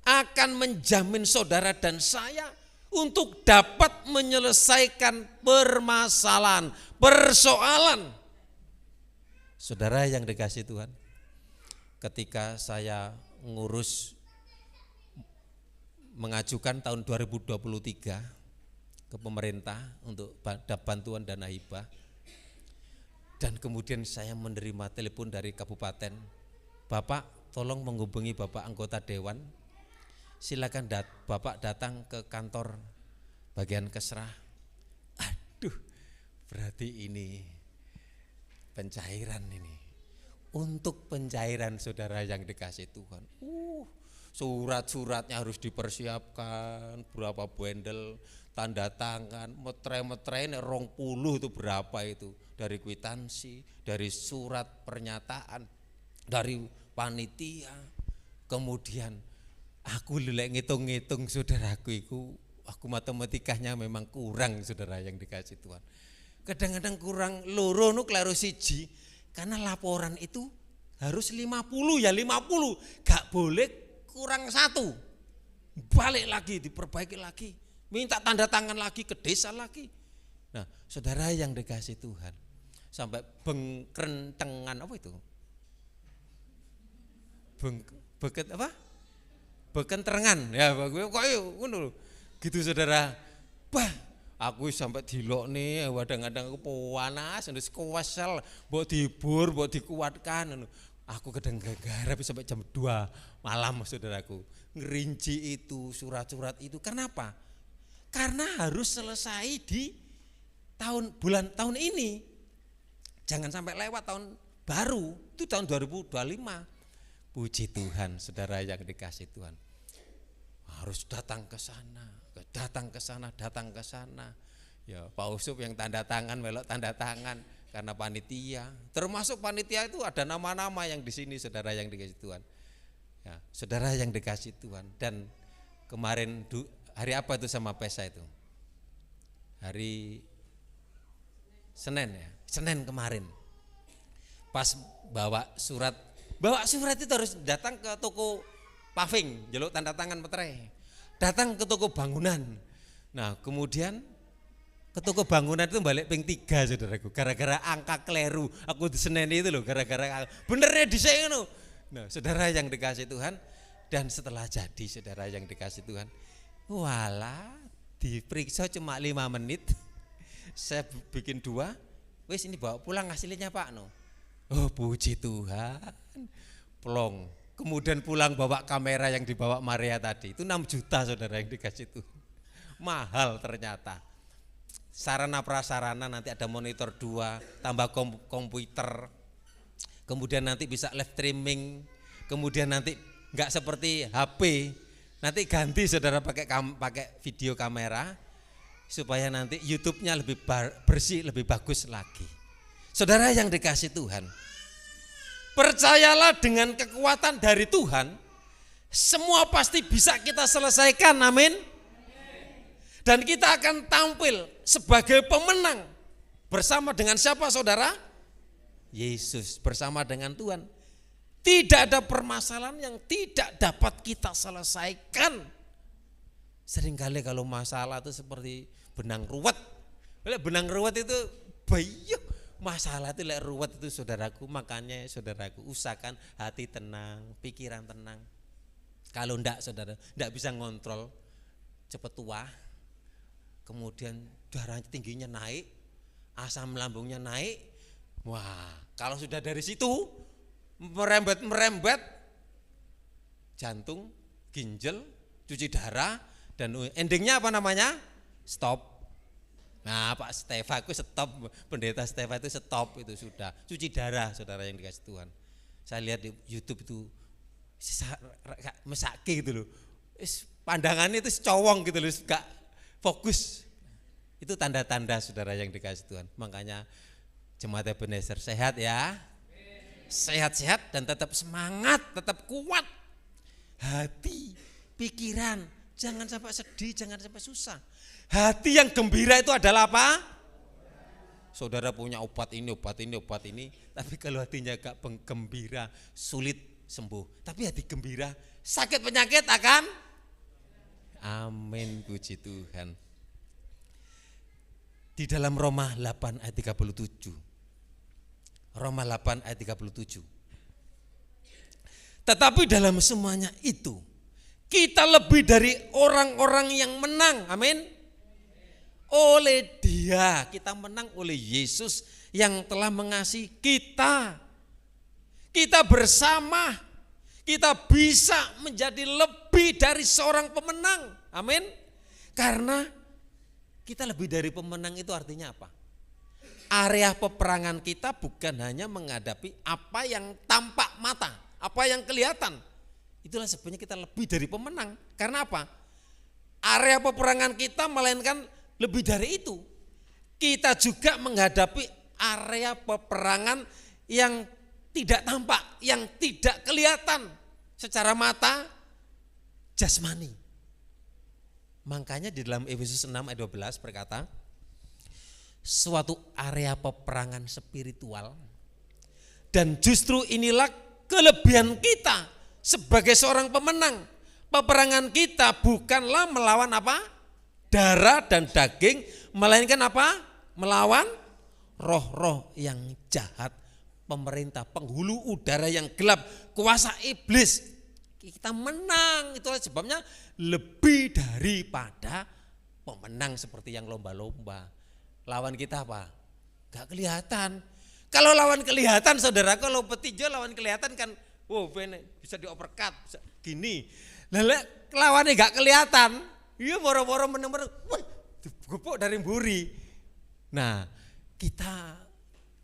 akan menjamin saudara dan saya untuk dapat menyelesaikan permasalahan, persoalan. Saudara yang dikasih Tuhan, ketika saya ngurus mengajukan tahun 2023 ke pemerintah untuk bantuan dana hibah, dan kemudian saya menerima telepon dari kabupaten, Bapak tolong menghubungi Bapak anggota dewan, silakan Bapak datang ke kantor bagian kesrah. Aduh, berarti ini pencairan ini. Untuk pencairan saudara yang dikasih Tuhan. Surat-suratnya harus dipersiapkan, berapa bundel, tanda tangan, metre-metre ini 20 itu berapa itu, dari kwitansi, dari surat pernyataan, dari panitia. Kemudian aku lelek ngitung-ngitung saudaraku itu, aku matematikanya memang kurang saudara yang dikasih Tuhan. Kadang-kadang kurang loro nu klaro siji, karena laporan itu harus 50 ya 50, gak boleh kurang satu. Balik lagi, diperbaiki lagi, minta tanda tangan lagi ke desa lagi. Nah, saudara yang dikasih Tuhan, sampai bengkrentengan apa itu? Beket apa? Bekenterengan ya, kok ngono gitu saudara. Bah, aku sampai dilok nih, kadang-kadang aku panas, terus kuwasel, mbok dihibur, mbok dikuatkan. Aku kadang garap sampai jam 2 malam saudaraku. Ngerinci itu, surat-surat itu. Kenapa? Karena harus selesai di bulan tahun ini. Jangan sampai lewat tahun baru, itu tahun 2025. Puji Tuhan, saudara yang dikasih Tuhan. Harus datang ke sana, datang ke sana, datang ke sana. Ya, Pak Usup yang tanda tangan, melok tanda tangan karena panitia. Termasuk panitia itu ada nama-nama yang di sini, saudara yang dikasih Tuhan. Ya, saudara yang dikasih Tuhan. Dan kemarin hari apa itu sama Pesa itu? Hari Senin ya, Senin kemarin. Pas bawa surat itu harus datang ke toko paving, jaluk tanda tangan meterai. Datang ke toko bangunan. Nah, kemudian ke toko bangunan itu balik ping 3 saudaraku, gara-gara angka keliru. Aku diseneni itu loh, gara-gara benernya disini loh. Nah, saudara yang dikasih Tuhan, dan setelah jadi saudara yang dikasih Tuhan, walah diperiksa cuma 5 menit, saya bikin 2, wis ini bawa pulang hasilnya Pak no. Oh puji Tuhan, plong. Kemudian pulang bawa kamera yang dibawa Maria tadi, itu 6 juta saudara yang dikasih Tuhan. Mahal ternyata. Sarana prasarana nanti ada monitor 2, tambah komputer, kemudian nanti bisa live streaming, kemudian nanti enggak seperti HP, nanti ganti saudara pakai video kamera supaya nanti YouTube-nya lebih bersih, lebih bagus lagi. Saudara yang dikasih Tuhan, percayalah dengan kekuatan dari Tuhan, semua pasti bisa kita selesaikan, amin. Dan kita akan tampil sebagai pemenang bersama dengan siapa saudara? Yesus, bersama dengan Tuhan. Tidak ada permasalahan yang tidak dapat kita selesaikan. Seringkali kalau masalah itu seperti benang ruwet. Benang ruwet itu bayuk. Masalah itu ruwet itu saudaraku, makanya saudaraku usahakan hati tenang, pikiran tenang. Kalau enggak saudara, enggak bisa ngontrol, cepat tua. Kemudian darah tingginya naik, asam lambungnya naik. Wah, kalau sudah dari situ merembet jantung, ginjal, cuci darah, dan endingnya apa namanya? Stop. Nah Pak Stefa itu stop, pendeta Stefa itu stop, itu sudah cuci darah saudara yang dikasih Tuhan. Saya lihat di YouTube itu mesake gitu loh, pandangannya itu cowong gitu loh, gak fokus. Itu tanda-tanda saudara yang dikasih Tuhan. Makanya Jemaat Ebenezer sehat ya, sehat-sehat dan tetap semangat, tetap kuat. Hati, pikiran, jangan sampai sedih, jangan sampai susah. Hati yang gembira itu adalah apa? Saudara punya obat ini, tapi kalau hatinya gak gembira, sulit sembuh. Tapi hati gembira, sakit penyakit akan amin, puji Tuhan. Di dalam Roma 8 ayat 37. Roma 8 ayat 37. Tetapi dalam semuanya itu kita lebih dari orang-orang yang menang. Amin. Oleh Dia, kita menang oleh Yesus yang telah mengasihi kita. Kita bersama, kita bisa menjadi lebih dari seorang pemenang. Amin. Karena kita lebih dari pemenang itu artinya apa? Area peperangan kita bukan hanya menghadapi apa yang tampak mata, apa yang kelihatan. Itulah sebenarnya kita lebih dari pemenang. Karena apa? Area peperangan kita melainkan lebih dari itu. Kita juga menghadapi area peperangan yang tidak tampak, yang tidak kelihatan secara mata jasmani. Makanya di dalam Efesus 6 ayat 12 berkata, suatu area peperangan spiritual, dan justru inilah kelebihan kita sebagai seorang pemenang. Peperangan kita bukanlah melawan apa? Darah dan daging, melainkan apa? Melawan roh-roh yang jahat, pemerintah, penghulu udara yang gelap, kuasa iblis. Kita menang, itulah sebabnya lebih daripada pemenang seperti yang lomba-lomba. Lawan kita apa? Gak kelihatan. Kalau lawan kelihatan saudara, kalau petinju lawan kelihatan kan, wow bisa diopercut, bisa gini. Lawannya gak kelihatan, iya moro-moro menang-menang, wah gepuk dari mburi. Nah kita,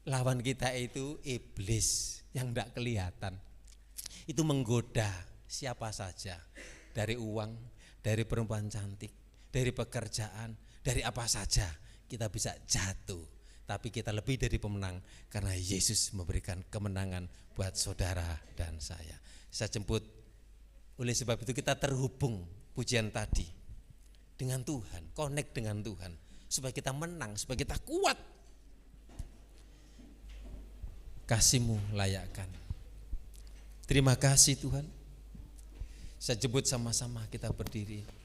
lawan kita itu iblis yang gak kelihatan. Itu menggoda siapa saja, dari uang, dari perempuan cantik, dari pekerjaan, dari apa saja kita bisa jatuh. Tapi kita lebih dari pemenang karena Yesus memberikan kemenangan buat saudara dan saya. Saya jemput, oleh sebab itu kita terhubung pujian tadi dengan Tuhan, connect dengan Tuhan supaya kita menang, supaya kita kuat. Kasih-Mu layakkan. Terima kasih Tuhan. Saya jemput sama-sama kita berdiri.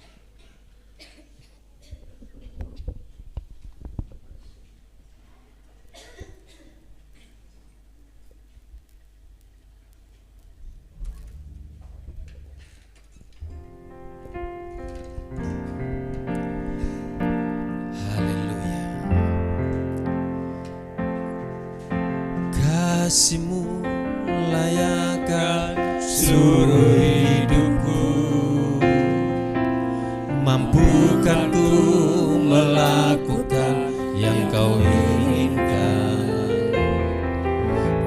kasih-Mu layakkan seluruh hidupku. Mampukan ku melakukan yang Kau inginkan.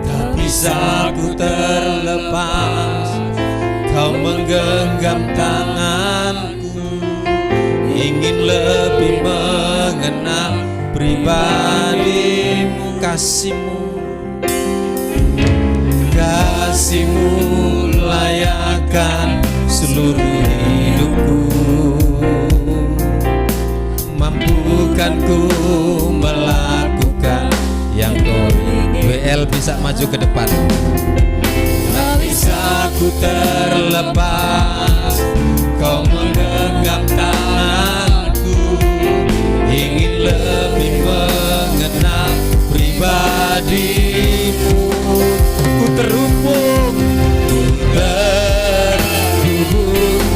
Tak bisa ku terlepas, Kau menggenggam tanganku. Ingin lebih mengenal pribadi-Mu, kasih-Mu. Kasih-Mu layakkan seluruh hidupku. Mampukan ku melakukan yang Kau ingin. WL bisa maju ke depan. Tak bisa ku terlepas, Kau menggenggam tanganku. Ingin lebih mengenal pribadi-Mu. Ku terhubung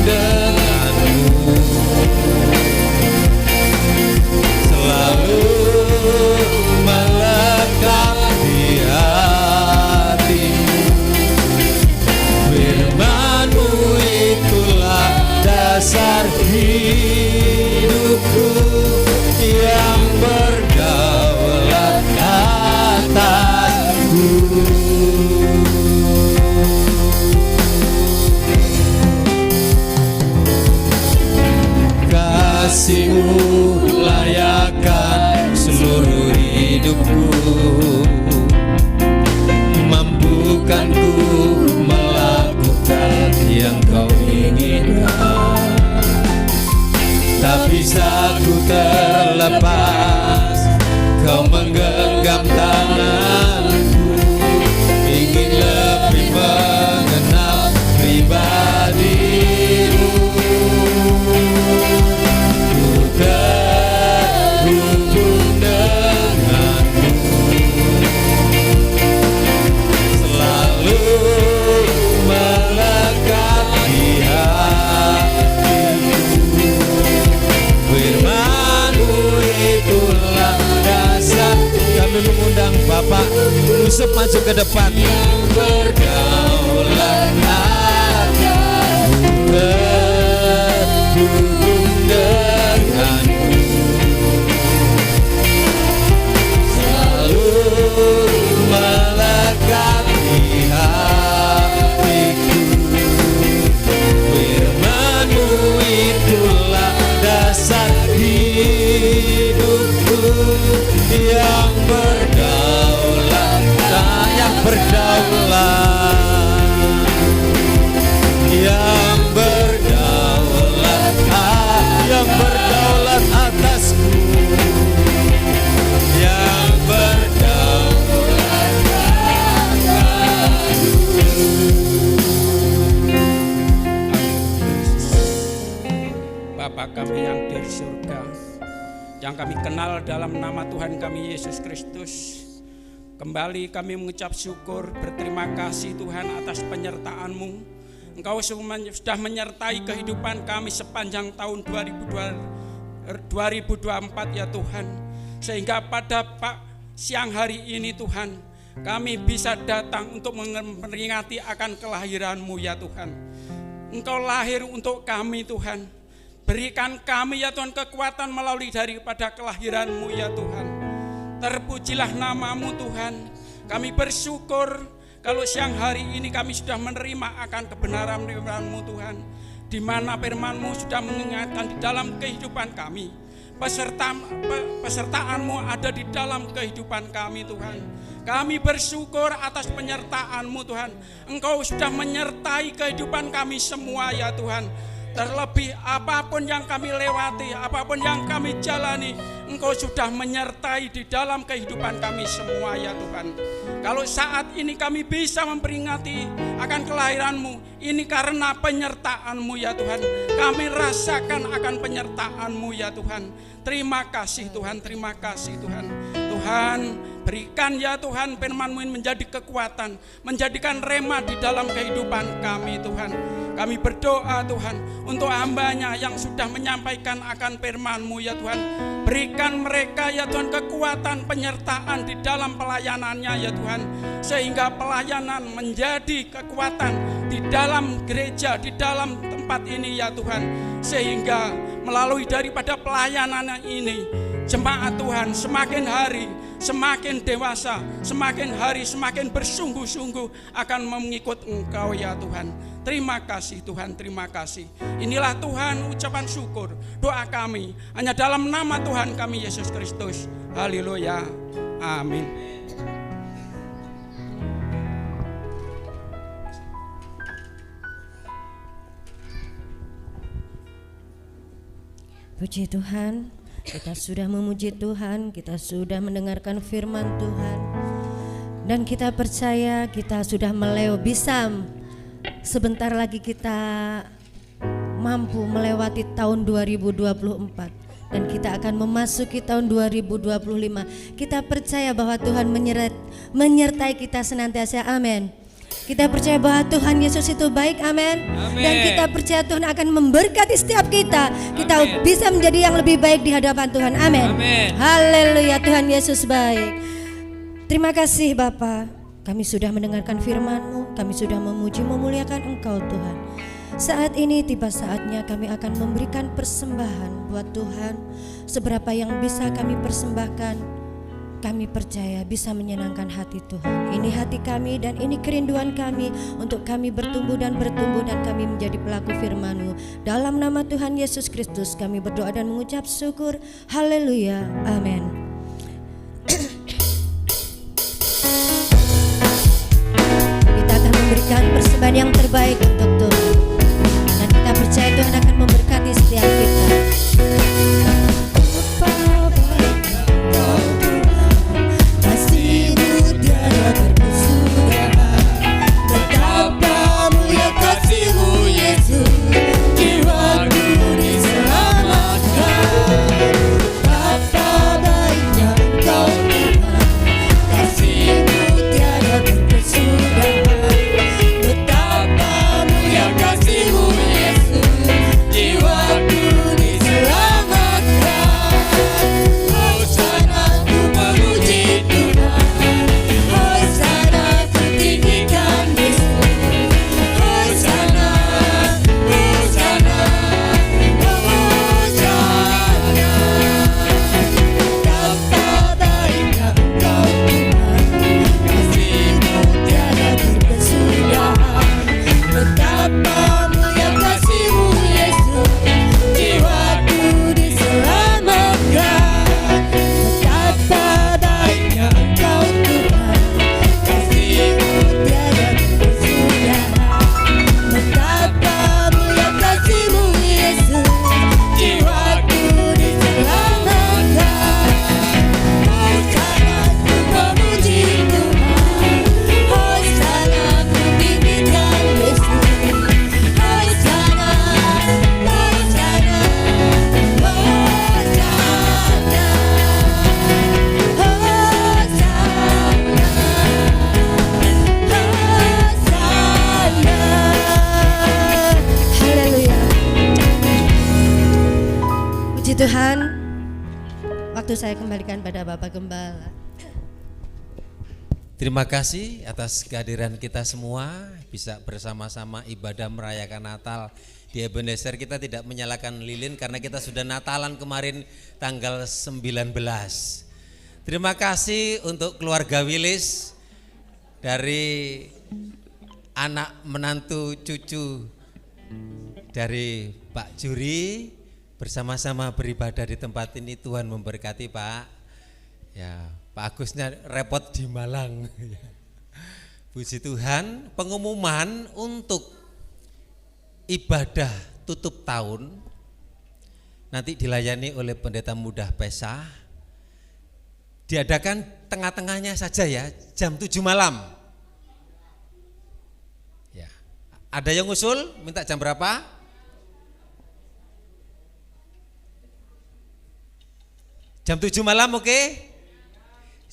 denganmu, selalu melekat di hatimu. Firman-Mu itulah dasar hidupku, yang berdaulat atasku. Kasih-Mu layakkan seluruh hidupku. Mampukan ku melakukan yang Kau inginkan. Tak bisa ku terlepas, Kau menggenggam tanganku. Ingin lebih mengenal pribadi-Mu. Terhubung denganmu, selalu melekat di hatiku. Firman-Mu itulah dasar. Kami mengundang Bapak Yusuf maju ke depan. Yang berdaulat atasku, terhubung denganmu, selalu melekat di hatiku. Firman-Mu itulah dasar hidupku, yang berdaulat, yang berdaulat, yang berdaulat, yang berdaulat atasku, yang berdaulat atasku. Bapa kami yang di surga, yang kami kenal dalam nama Tuhan kami Yesus Kristus, kembali kami mengucap syukur, berterima kasih Tuhan atas penyertaan-Mu. Engkau sudah menyertai kehidupan kami sepanjang tahun 2024 ya Tuhan. Sehingga pada siang hari ini Tuhan, kami bisa datang untuk memperingati akan kelahiran-Mu ya Tuhan. Engkau lahir untuk kami Tuhan. Berikan kami ya Tuhan kekuatan melalui daripada kelahiran-Mu ya Tuhan. Terpujilah nama-Mu Tuhan. Kami bersyukur kalau siang hari ini kami sudah menerima akan kebenaran firman-Mu Tuhan, di mana firman-Mu sudah mengingatkan di dalam kehidupan kami. Pesertaan-Mu ada di dalam kehidupan kami Tuhan. Kami bersyukur atas penyertaan-Mu Tuhan. Engkau sudah menyertai kehidupan kami semua ya Tuhan. Terlebih apapun yang kami lewati, apapun yang kami jalani, Engkau sudah menyertai di dalam kehidupan kami semua ya Tuhan. Kalau saat ini kami bisa memperingati akan kelahiran-Mu, ini karena penyertaan-Mu ya Tuhan. Kami rasakan akan penyertaan-Mu ya Tuhan. Terima kasih Tuhan, terima kasih Tuhan. Tuhan, Berikan ya Tuhan firman-Mu ini menjadi kekuatan, menjadikan rema di dalam kehidupan kami Tuhan. Kami berdoa Tuhan untuk hamba-Nya yang sudah menyampaikan akan firman-Mu ya Tuhan. Berikan mereka ya Tuhan kekuatan penyertaan di dalam pelayanannya ya Tuhan. Sehingga pelayanan menjadi kekuatan di dalam gereja, di dalam tempat ini ya Tuhan. Sehingga melalui daripada pelayanan ini, jemaat Tuhan semakin hari semakin dewasa, semakin hari semakin bersungguh-sungguh akan mengikut Engkau ya Tuhan. Terima kasih Tuhan, terima kasih. Inilah Tuhan ucapan syukur, doa kami hanya dalam nama Tuhan kami Yesus Kristus. Haleluya, amin. Puji Tuhan, kita sudah memuji Tuhan, kita sudah mendengarkan firman Tuhan, dan kita percaya kita sudah bisa sebentar lagi kita mampu melewati tahun 2024 dan kita akan memasuki tahun 2025. Kita percaya bahwa Tuhan menyertai kita senantiasa, amin. Kita percaya bahwa Tuhan Yesus itu baik, amin. Dan kita percaya Tuhan akan memberkati setiap kita. Kita bisa menjadi yang lebih baik di hadapan Tuhan, amin. Haleluya, Tuhan Yesus baik. Terima kasih Bapa, kami sudah mendengarkan firman-Mu, kami sudah memuji memuliakan Engkau Tuhan. Saat ini tiba saatnya kami akan memberikan persembahan buat Tuhan. Seberapa yang bisa kami persembahkan, kami percaya bisa menyenangkan hati Tuhan. Ini hati kami dan ini kerinduan kami untuk kami bertumbuh dan kami menjadi pelaku firman-Mu. Dalam nama Tuhan Yesus Kristus kami berdoa dan mengucap syukur. Haleluya, amin. Kita akan memberikan persembahan yang terbaik untuk Tuhan, dan kita percaya Tuhan akan memberkati setiap kita. Tuhan, waktu saya kembalikan pada Bapak Gembala. Terima kasih atas kehadiran kita semua, bisa bersama-sama ibadah merayakan Natal. Di Ebenezer kita tidak menyalakan lilin karena kita sudah Natalan kemarin tanggal 19. Terima kasih untuk keluarga Willis, dari anak menantu cucu dari Pak Juri, bersama-sama beribadah di tempat ini. Tuhan memberkati Pak. Ya, Pak Agusnya repot di Malang. Puji Tuhan, pengumuman untuk ibadah tutup tahun nanti dilayani oleh Pendeta Mudah Pesah. Diadakan tengah-tengahnya saja ya, jam 7 malam. Ya. Ada yang usul minta jam berapa? Jam 7 malam, oke?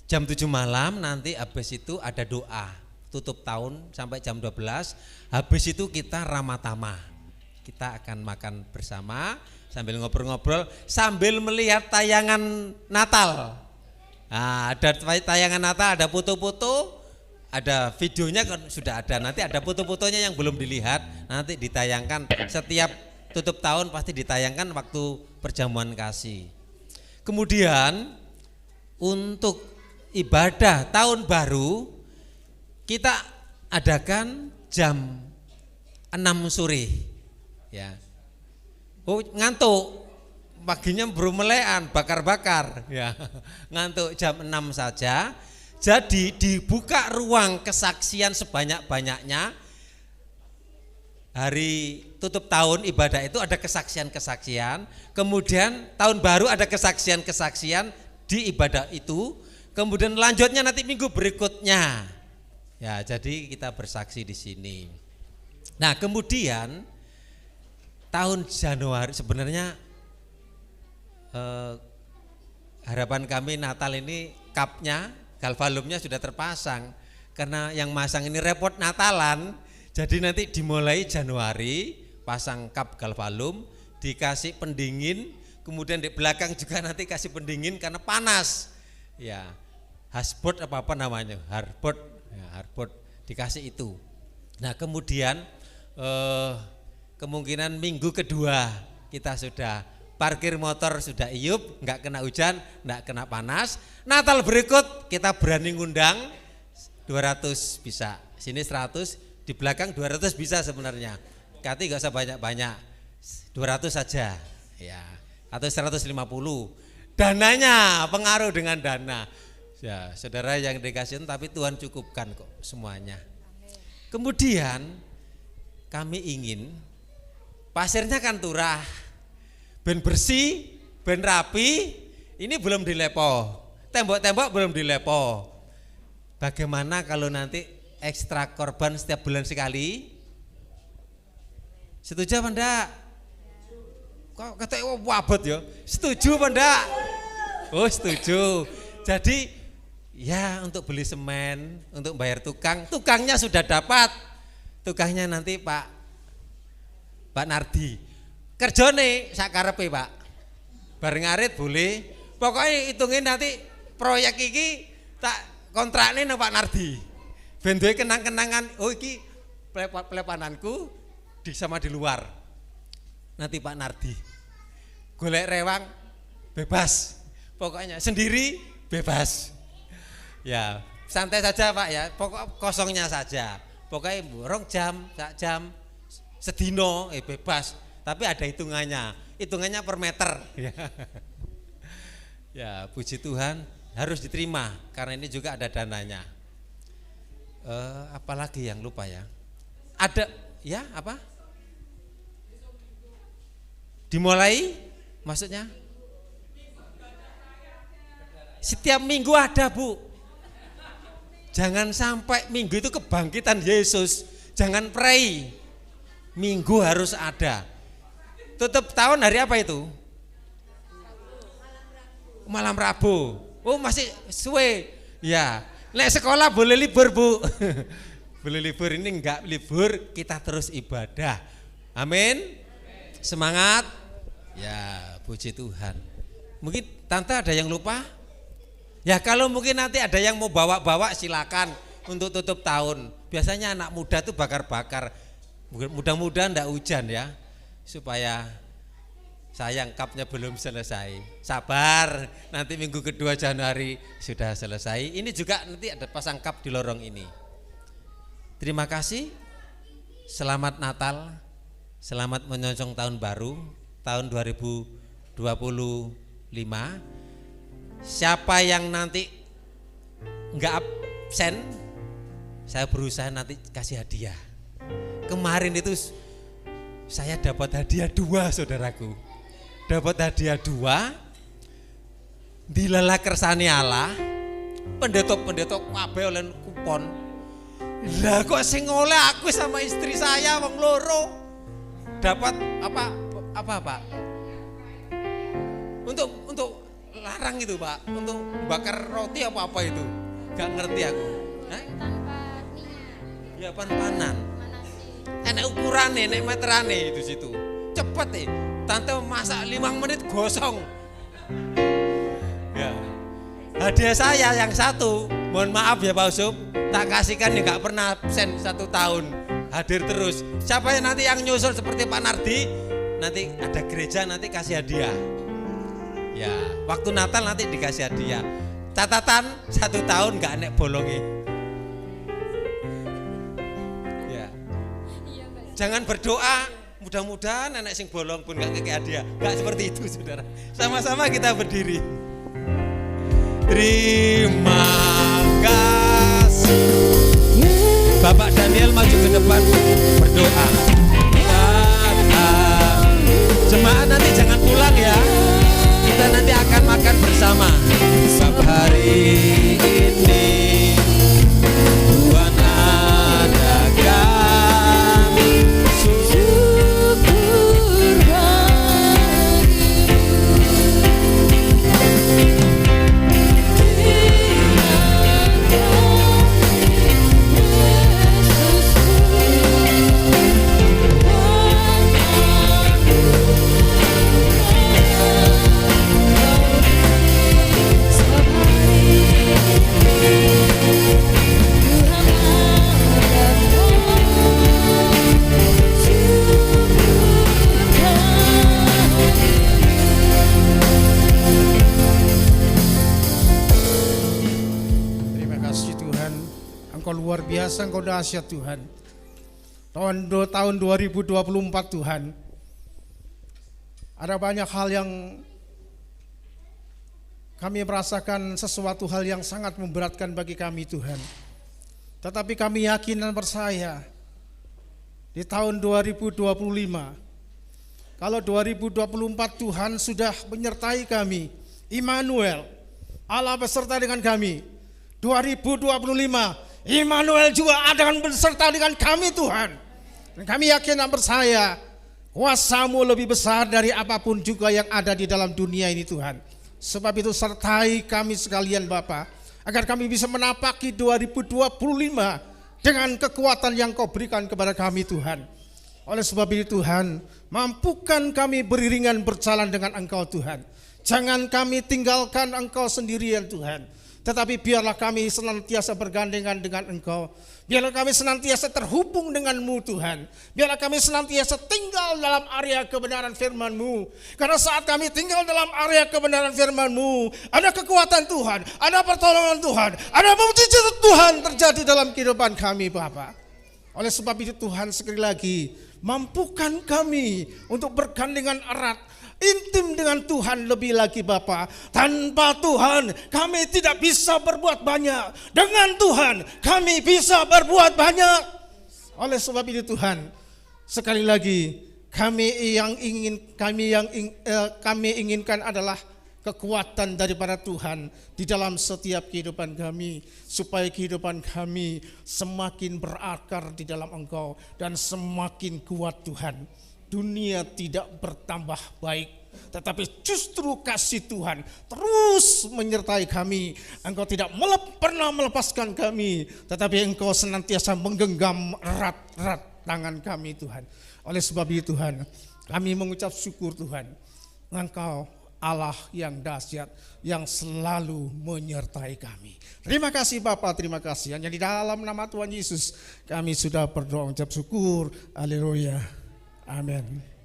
Jam 7 malam nanti habis itu ada doa tutup tahun sampai jam 12. Habis itu kita ramatama. Kita akan makan bersama sambil ngobrol-ngobrol sambil melihat tayangan Natal. Nah, ada tayangan Natal, ada foto-foto, ada videonya kan sudah ada. Nanti ada foto-fotonya yang belum dilihat, nanti ditayangkan setiap tutup tahun pasti ditayangkan waktu perjamuan kasih. Kemudian untuk ibadah tahun baru kita adakan jam 6 sore ya. Oh ngantuk, paginya brumelean bakar-bakar ya. Ngantuk jam 6 saja. Jadi dibuka ruang kesaksian sebanyak-banyaknya. Hari tutup tahun ibadah itu ada kesaksian-kesaksian, kemudian tahun baru ada kesaksian-kesaksian di ibadah itu, kemudian lanjutnya nanti minggu berikutnya. Ya, jadi kita bersaksi di sini. Nah, kemudian tahun Januari sebenarnya harapan kami Natal ini kapnya, galvalumnya sudah terpasang karena yang masang ini repot Natalan. Jadi nanti dimulai Januari pasang kap galvalum, dikasih pendingin, kemudian di belakang juga nanti kasih pendingin karena panas. Ya, hardboard apa namanya? Hardboard, ya, hardboard dikasih itu. Nah, kemudian kemungkinan minggu kedua kita sudah parkir motor sudah iup, nggak kena hujan, nggak kena panas. Natal berikut kita berani ngundang 200 bisa, sini 100, di belakang 200 bisa sebenarnya. Kati nggak usah banyak-banyak, 200 saja, ya, atau 150. Dananya pengaruh dengan dana. Ya, saudara yang dikasih tapi Tuhan cukupkan kok semuanya. Kemudian kami ingin pasirnya kan turah, ben bersih, ben rapi, ini belum dilepo, tembok-tembok belum dilepo. Bagaimana kalau nanti ekstra korban setiap bulan sekali? Setuju apa enggak? Kok kata wabot ya? Setuju apa enggak? Oh setuju. Jadi ya untuk beli semen, untuk bayar tukang, tukangnya sudah dapat. Tukangnya nanti Pak Nardi. Kerjane sakarepe Pak. Bareng arit boleh. Pokoknya hitungin nanti proyek iki tak kontrakne nang Pak Nardi. Ben duwe kenang-kenangan, oh iki plepananku sama di luar. Nanti Pak Nardi golek rewang bebas. Pokoknya sendiri bebas. Ya, santai saja Pak ya. Pokok kosongnya saja. Pokoknya borong jam, sak jam, sedino bebas. Tapi ada hitungannya. Hitungannya per meter. Ya, puji Tuhan harus diterima karena ini juga ada dananya. Apalagi yang lupa ya? Ada ya apa? Dimulai maksudnya? Setiap minggu ada Bu. Jangan sampai minggu itu kebangkitan Yesus. Jangan pray. Minggu harus ada. Tutup tahun hari apa itu? Malam Rabu. Oh masih suwe. Ya. Nek sekolah boleh libur Bu. Boleh libur, ini enggak libur, kita terus ibadah. Amin. Semangat. Ya, puji Tuhan. Mungkin Tante ada yang lupa? Ya kalau mungkin nanti ada yang mau bawa-bawa silakan untuk tutup tahun. Biasanya anak muda tuh bakar-bakar. Mudah-mudahan enggak hujan ya. Supaya sayang kapnya belum selesai. Sabar, nanti minggu kedua Januari sudah selesai. Ini juga nanti ada pasang kap di lorong ini. Terima kasih. Selamat Natal. Selamat menyongsong tahun baru, tahun 2025. Siapa yang nanti enggak absen, saya berusaha nanti kasih hadiah. Kemarin itu saya dapat hadiah 2 saudaraku. Dapat hadiah 2 dilala kersane Allah, pendetok kabeh oleh kupon. Lah kok sing oleh aku sama istri saya wong loro. Dapat apa Pak? Untuk arang itu Pak, untuk bakar roti apa itu? Gak ngerti aku. Hah? Ya pan-panan. Enak ukurannya, enak meterannya itu situ. Cepet Tante masak 5 menit gosong. Ya. Hadiah saya yang satu, mohon maaf ya Pak Usop, tak kasihkan ya gak pernah absen 1 tahun. Hadir terus. Siapa yang nanti yang nyusul seperti Pak Nardi, nanti ada gereja nanti kasih hadiah. Ya, waktu Natal nanti dikasih hadiah. Catatan 1 tahun gak enek bolongi. Ya. Jangan berdoa mudah-mudahan anak sing bolong pun gak ngekek hadiah. Gak seperti itu saudara. Sama-sama kita berdiri. Terima kasih. Bapak Daniel maju ke depan berdoa. Jemaat nanti jangan pulang ya. Kita nanti akan makan bersama. Sebab hari ini Tuhan adakan syukur luar biasa, Engkau dahsyat Tuhan. Tahun 2024 Tuhan, ada banyak hal yang kami merasakan, sesuatu hal yang sangat memberatkan bagi kami Tuhan. Tetapi kami yakin dan percaya di tahun 2025, kalau 2024 Tuhan sudah menyertai kami, Immanuel, Allah beserta dengan kami. 2025 Immanuel juga akan beserta dengan kami Tuhan. Dan kami yakin dan percaya kuasa-Mu lebih besar dari apapun juga yang ada di dalam dunia ini Tuhan. Sebab itu sertai kami sekalian Bapa, agar kami bisa menapaki 2025 dengan kekuatan yang Kau berikan kepada kami Tuhan. Oleh sebab itu Tuhan, mampukan kami beriringan berjalan dengan Engkau Tuhan. Jangan kami tinggalkan Engkau sendirian Tuhan, tetapi biarlah kami senantiasa bergandengan dengan Engkau. Biarlah kami senantiasa terhubung dengan-Mu Tuhan. Biarlah kami senantiasa tinggal dalam area kebenaran firman-Mu. Karena saat kami tinggal dalam area kebenaran firman-Mu, ada kekuatan Tuhan, ada pertolongan Tuhan, ada mujizat Tuhan terjadi dalam kehidupan kami Bapa. Oleh sebab itu Tuhan, sekali lagi mampukan kami untuk bergandengan erat, intim dengan Tuhan lebih lagi Bapa. Tanpa Tuhan kami tidak bisa berbuat banyak. Dengan Tuhan kami bisa berbuat banyak. Oleh sebab itu Tuhan, sekali lagi kami inginkan adalah kekuatan daripada Tuhan di dalam setiap kehidupan kami, supaya kehidupan kami semakin berakar di dalam Engkau dan semakin kuat Tuhan. Dunia tidak bertambah baik, tetapi justru kasih Tuhan terus menyertai kami. Engkau tidak pernah melepaskan kami, tetapi Engkau senantiasa menggenggam erat-erat tangan kami Tuhan. Oleh sebab itu Tuhan, kami mengucap syukur Tuhan, Engkau Allah yang dahsyat, yang selalu menyertai kami. Terima kasih Bapa, terima kasih. Hanya di dalam nama Tuhan Yesus kami sudah berdoa, ucap syukur. Haleluya. Amin.